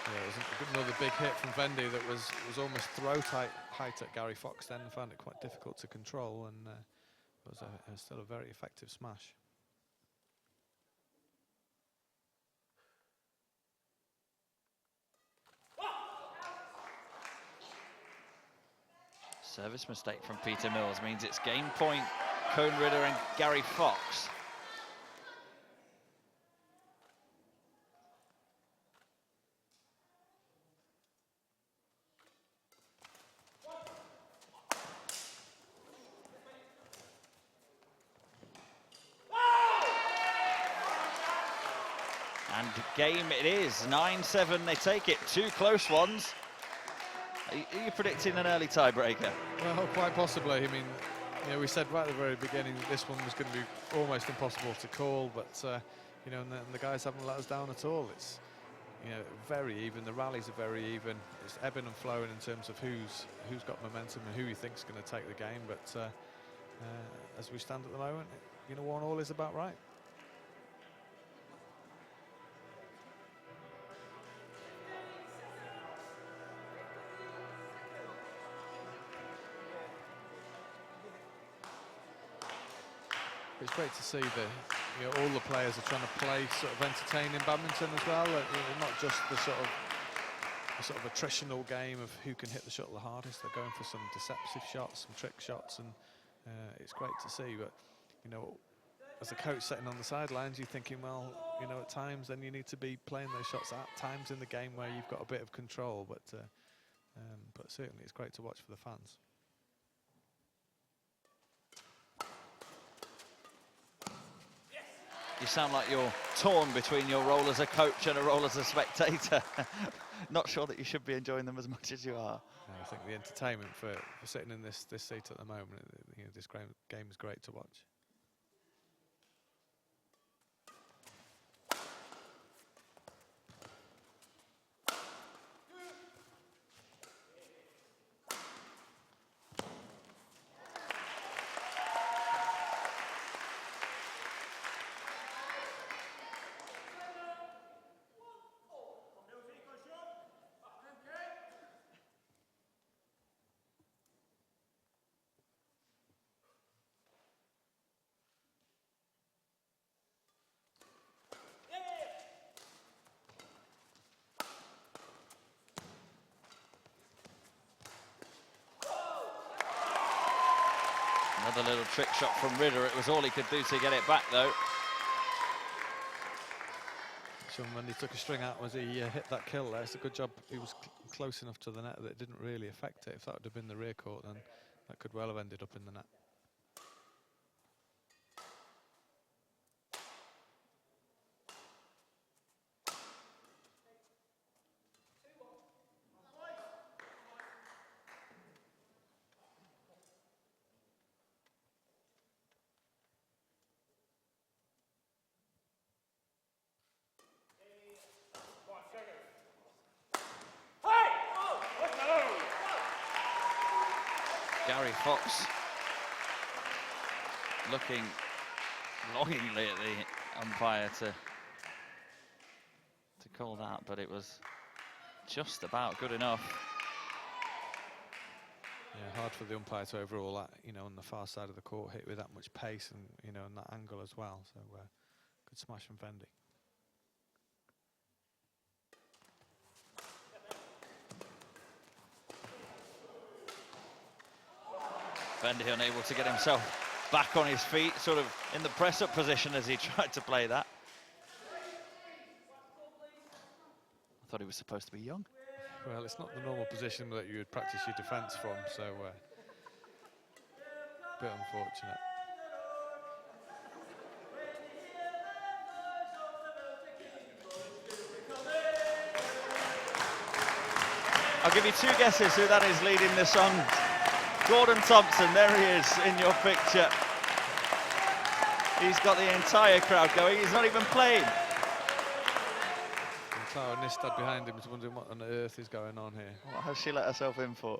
Yeah, it was another big hit from Vendy that was almost throat height at Gary Fox then, and found it quite difficult to control, and it was still a very effective smash. Service mistake from Peter Mills means it's game point, Kuhn Ritter and Gary Fox. And game it is, 9-7, they take it, two close ones. Are you predicting an early tiebreaker? Well, quite possibly. I mean, you know, we said right at the very beginning that this one was going to be almost impossible to call, but you know, and the guys haven't let us down at all. It's, you know, very even. The rallies are very even. It's ebbing and flowing in terms of who's got momentum and who you think is going to take the game. But as we stand at the moment, you know, 1-1 is about right. It's great to see that, you know, all the players are trying to play sort of entertaining badminton as well. Not just the sort of attritional game of who can hit the shuttle the hardest. They're going for some deceptive shots, some trick shots, and it's great to see. But you know, as a coach sitting on the sidelines, you're thinking, well, you know, at times then you need to be playing those shots at times in the game where you've got a bit of control. But certainly it's great to watch for the fans. You sound like you're torn between your role as a coach and a role as a spectator. Not sure that you should be enjoying them as much as you are. I think the entertainment for sitting in this seat at the moment, you know, this game is great to watch. Another little trick shot from Ritter. It was all he could do to get it back, though. So when he took a string out, was he hit that kill there? It's a good job. He was close enough to the net that it didn't really affect it. If that would have been the rear court, then that could well have ended up in the net. Gary Fox looking longingly at the umpire to called out, but it was just about good enough. Yeah, hard for the umpire to overrule that, you know, on the far side of the court, hit with that much pace and, you know, and that angle as well. So good smash from Fendi. Fendi unable to get himself back on his feet, sort of in the press-up position as he tried to play that. I thought he was supposed to be young. Well, it's not the normal position that you would practice your defence from, so a bit unfortunate. I'll give you 2 guesses who that is leading the song. Gordon Thompson, there he is in your picture. He's got the entire crowd going, he's not even playing. The clarinist behind him is wondering what on earth is going on here. What has she let herself in for?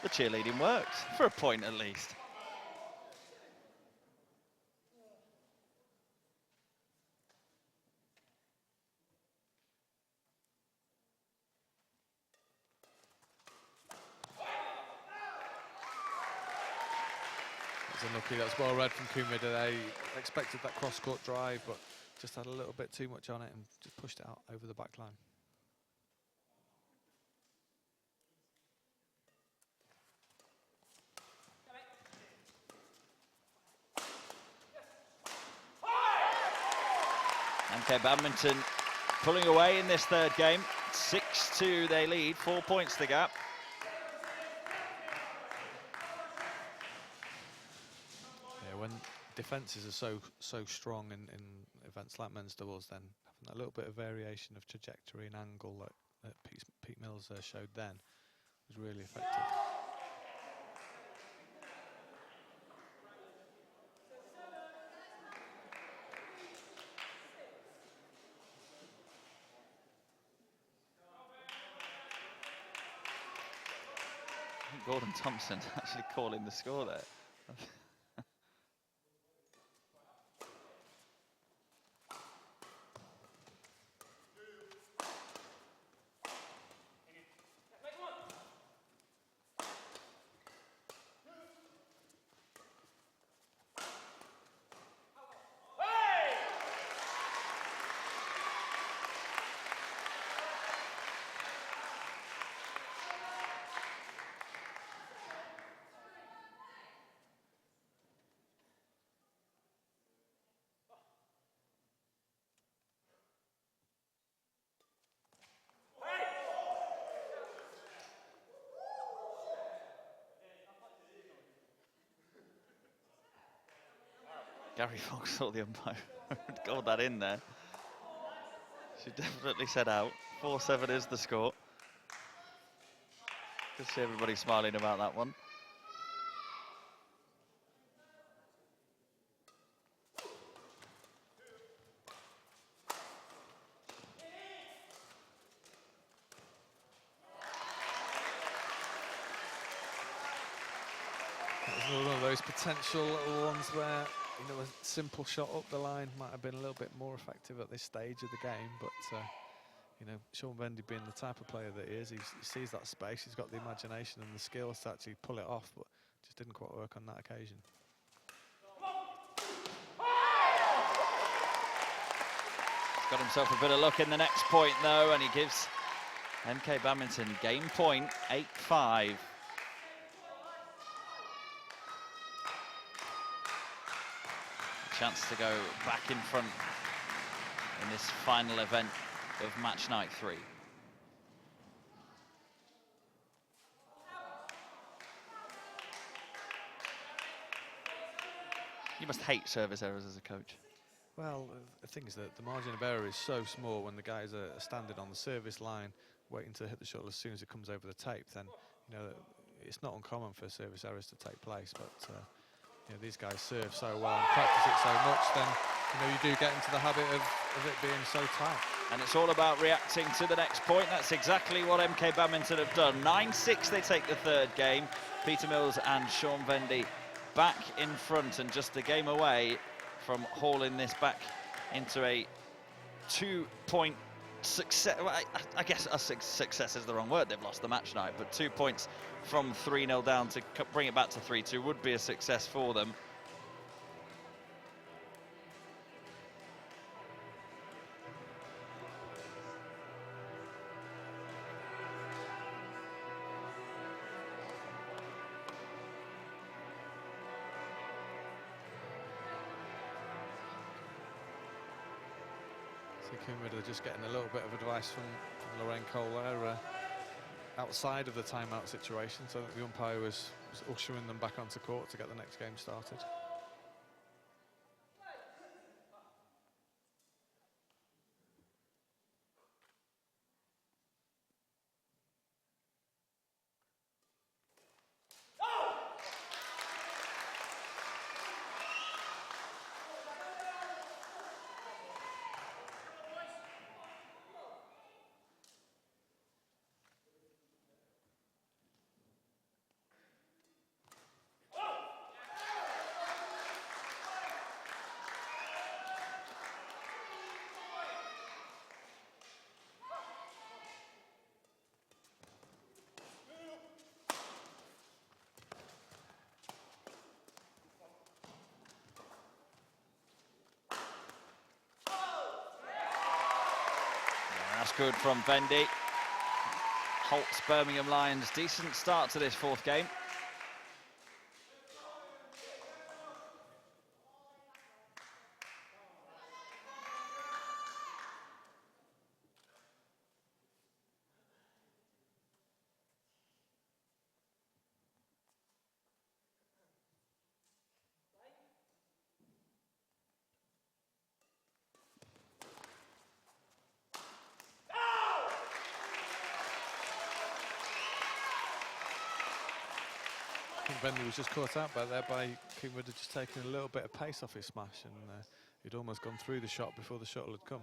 The cheerleading works, for a point at least. Unlucky, that's well read from Kumida there. He expected that cross-court drive, but just had a little bit too much on it and just pushed it out over the back line. MK Badminton pulling away in this 3rd game. 6-2 they lead, 4 points the gap. When defences are so strong in events like men's doubles, then having that little bit of variation of trajectory and angle that Pete Mills showed then was really effective. I think Gordon Thompson actually calling the score there. Gary Fox thought the umpire got that in there. She definitely said out. 4-7 is the score. Could see everybody smiling about that one. It was one of those potential little ones where, you know, a simple shot up the line might have been a little bit more effective at this stage of the game, but you know, Sean Vendy being the type of player that he is, he sees that space, he's got the imagination and the skills to actually pull it off, but just didn't quite work on that occasion. He's got himself a bit of luck in the next point though, and he gives MK Badminton game point, 8-5. Chance to go back in front in this final event of match night 3. You must hate service errors as a coach. Well, the thing is that the margin of error is so small when the guys are standing on the service line waiting to hit the shuttle as soon as it comes over the tape, then, you know, it's not uncommon for service errors to take place, but you know, these guys serve so well and practice it so much, then you do get into the habit of it being so tight. And it's all about reacting to the next point. That's exactly what MK Badminton have done. 9-6, they take the third game. Peter Mills and Sean Vendy back in front, and just a game away from hauling this back into a 2-point success. Well, I guess success is the wrong word. They've lost the match night, but 2 points from 3-0 down to bring it back to 3-2 would be a success for them. They're just getting a little bit of advice from Lorraine Cole there, outside of the timeout situation, so that the umpire was ushering them back onto court to get the next game started. That's good from Vendy. Holt's Birmingham Lions, decent start to this fourth game. Vendy was just caught out by there by Kingwood, had just taken a little bit of pace off his smash, and he'd almost gone through the shot before the shuttle had come.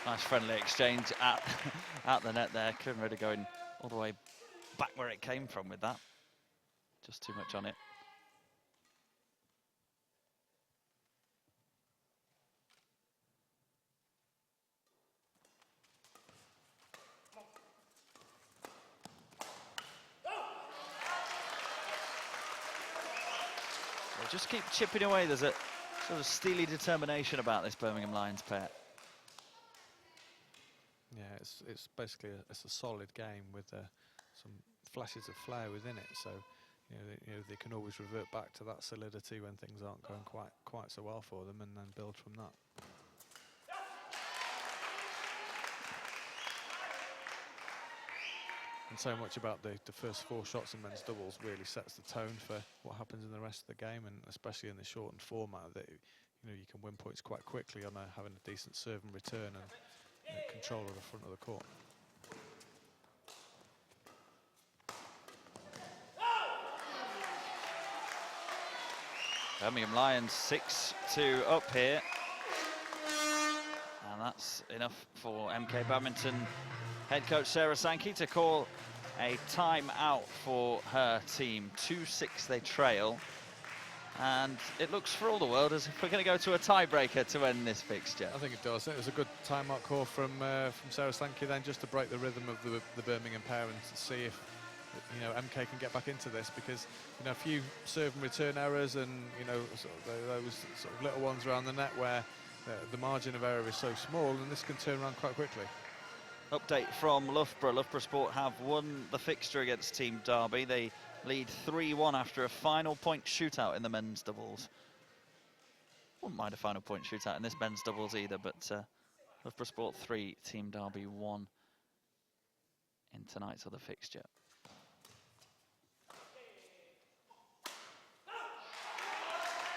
Nice friendly exchange at the net there. Coombe going all the way back where it came from with that. Just too much on it. They just keep chipping away. There's a sort of steely determination about this Birmingham Lions pair. Yeah, it's basically it's a solid game with some flashes of flair within it. So they can always revert back to that solidity when things aren't going quite so well for them, and then build from that. And so much about the first 4 shots in men's doubles really sets the tone for what happens in the rest of the game, and especially in the shortened format, that you can win points quite quickly on having a decent serve and return and control of the front of the court. Birmingham Lions 6-2 up here, and that's enough for MK Badminton head coach Sarah Sankey to call a timeout for her team. 2-6 they trail, and it looks for all the world as if we're going to go to a tiebreaker to end this fixture. I think it does. It was a good timeout call from Sarah Sankey then, just to break the rhythm of the Birmingham pair and to see if MK can get back into this, because a few serve and return errors and those sort of little ones around the net where the margin of error is so small, and this can turn around quite quickly. Update from Loughborough. Loughborough Sport have won the fixture against Team Derby. They lead 3-1 after a final point shootout in the men's doubles. Wouldn't mind a final point shootout in this men's doubles either, but Loughborough Sport 3, Team Derby 1 in tonight's other fixture.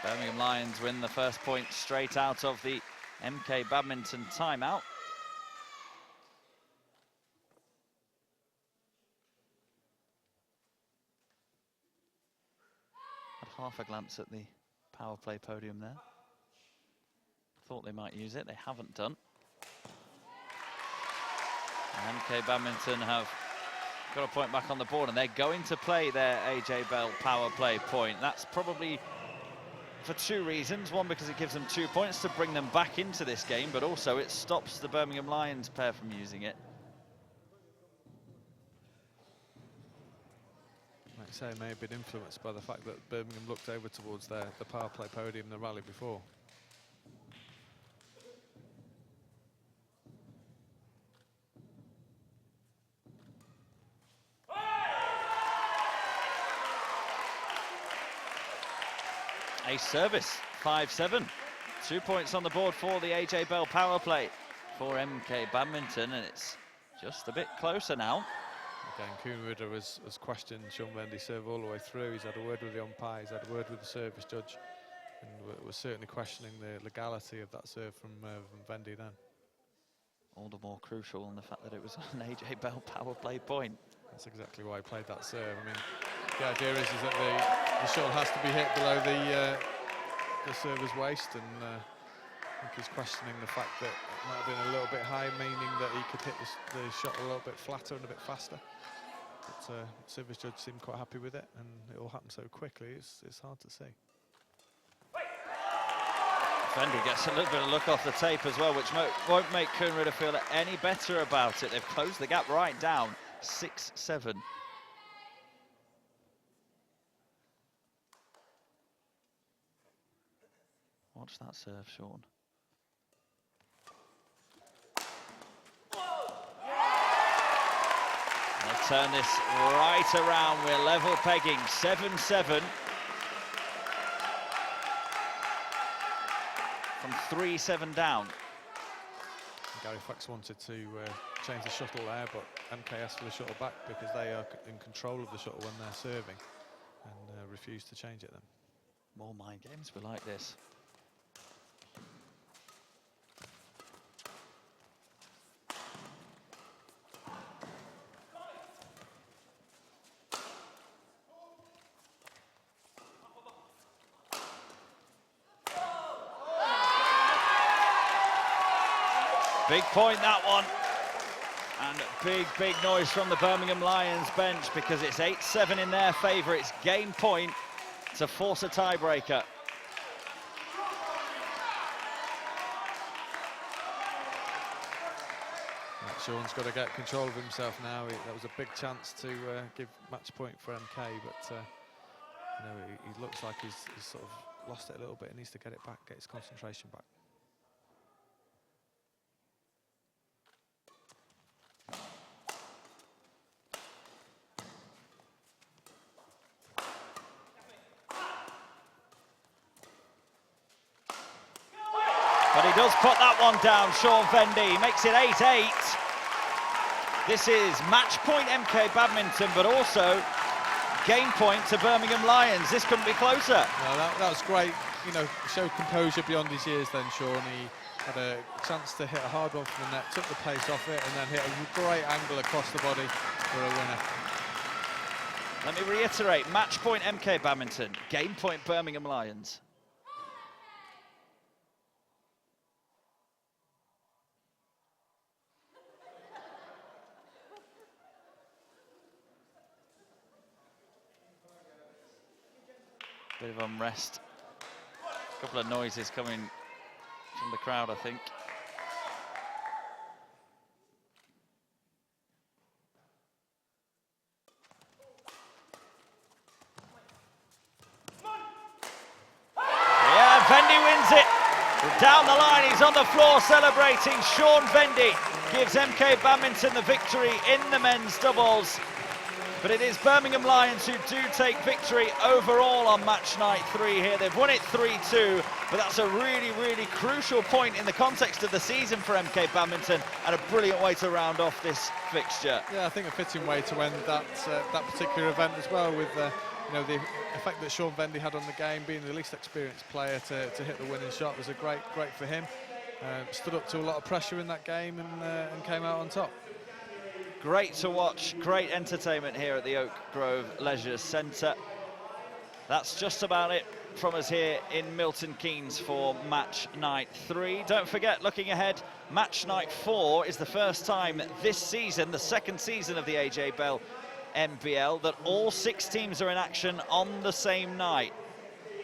Birmingham Lions win the first point straight out of the MK Badminton timeout. Had half a glance at the power play podium there. Thought they might use it, they haven't done. And MK Badminton have got a point back on the board, and they're going to play their AJ Bell power play point. That's probably for two reasons. One, because it gives them 2 points to bring them back into this game, but also it stops the Birmingham Lions pair from using it. Like I say, it may have been influenced by the fact that Birmingham looked over towards the power play podium in the rally before. Ace service, 5-7. 2 points on the board for the AJ Bell power play for MK Badminton, and it's just a bit closer now. Again, Kuhn Ritter has questioned Sean Vendy's serve all the way through. He's had a word with the umpire, he's had a word with the service judge, and we're certainly questioning the legality of that serve from Vendy then. All the more crucial in the fact that it was an AJ Bell power play point. That's exactly why he played that serve. I mean, the idea is that the shuttle has to be hit below the server's waist, and I think he's questioning the fact that it might have been a little bit high, meaning that he could hit the shot a little bit flatter and a bit faster. But the service judge seemed quite happy with it, and it all happened so quickly, it's hard to see. Fendi gets a little bit of look off the tape as well, which won't make Kuhn Ritter feel any better about it. They've closed the gap right down, 6-7. Watch that serve, Sean. They'll turn this right around. We're level pegging, 7-7. From 3-7 down. Gary Fox wanted to change the shuttle there, but MK asked for the shuttle back because they are in control of the shuttle when they're serving, and refused to change it then. More mind games, we like this. Big point, that one. And big noise from the Birmingham Lions bench, because it's 8-7 in their favour. It's game point to force a tiebreaker. Sean's got to get control of himself now. That was a big chance to give match point for MK, but you know, he looks like he's sort of lost it a little bit. He needs to get it back, get his concentration back. But he does put that one down, Sean Vendy. He makes it 8-8. This is match point MK Badminton, but also game point to Birmingham Lions. This couldn't be closer. No, that was great. You know, showed composure beyond his years then, Sean. He had a chance to hit a hard one from the net, took the pace off it, and then hit a great angle across the body for a winner. Let me reiterate, match point MK Badminton, game point Birmingham Lions. Bit of unrest. A couple of noises coming from the crowd, I think. Yeah, Vendy wins it. Down the line, he's on the floor celebrating. Sean Vendy gives MK Badminton the victory in the men's doubles. But it is Birmingham Lions who do take victory overall on match night 3 here. They've won it 3-2, but that's a really, really crucial point in the context of the season for MK Badminton, and a brilliant way to round off this fixture. Yeah, I think a fitting way to end that particular event as well, with you know, the effect that Sean Vendy had on the game, being the least experienced player to hit the winning shot was a great for him. Stood up to a lot of pressure in that game and came out on top. Great to watch, great entertainment here at the Oak Grove Leisure Centre. That's just about it from us here in Milton Keynes for match night 3. Don't forget, looking ahead, match night 4 is the first time this season, the second season of the AJ Bell MBL, that all 6 teams are in action on the same night.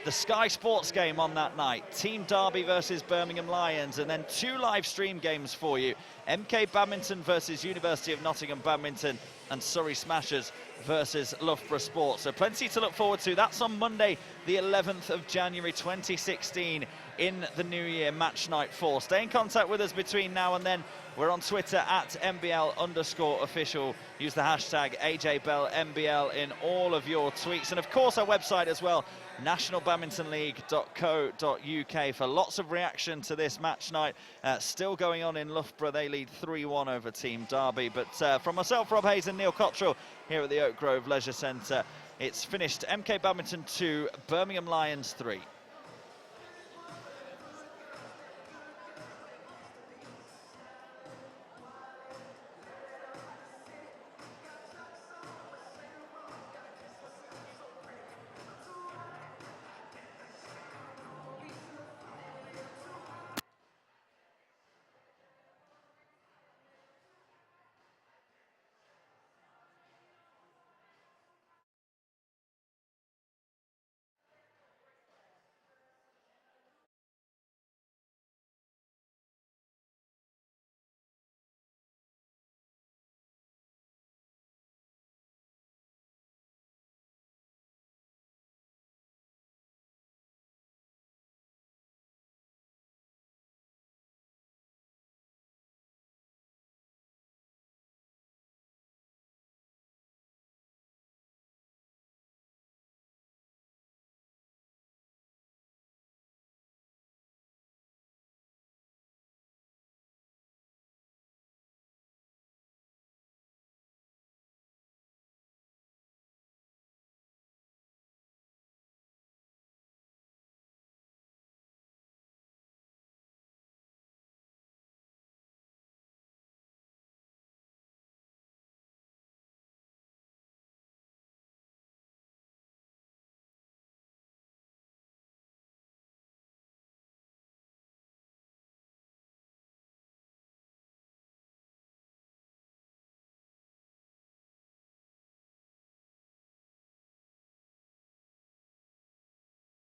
The Sky Sports game on that night, Team Derby versus Birmingham Lions, and then 2 live stream games for you. MK Badminton versus University of Nottingham Badminton, and Surrey Smashers versus Loughborough Sports. So plenty to look forward to. That's on Monday, the 11th of January 2016 in the new year, match night 4. Stay in contact with us between now and then. We're on Twitter at @MBL_official. Use the hashtag AJBellMBL in all of your tweets. And of course our website as well, nationalbadmintonleague.co.uk, for lots of reaction to this match night. Still going on in Loughborough. They lead 3-1 over Team Derby. But from myself, Rob Hayes, and Neil Cottrell here at the Oak Grove Leisure Centre, it's finished MK Badminton 2, Birmingham Lions 3.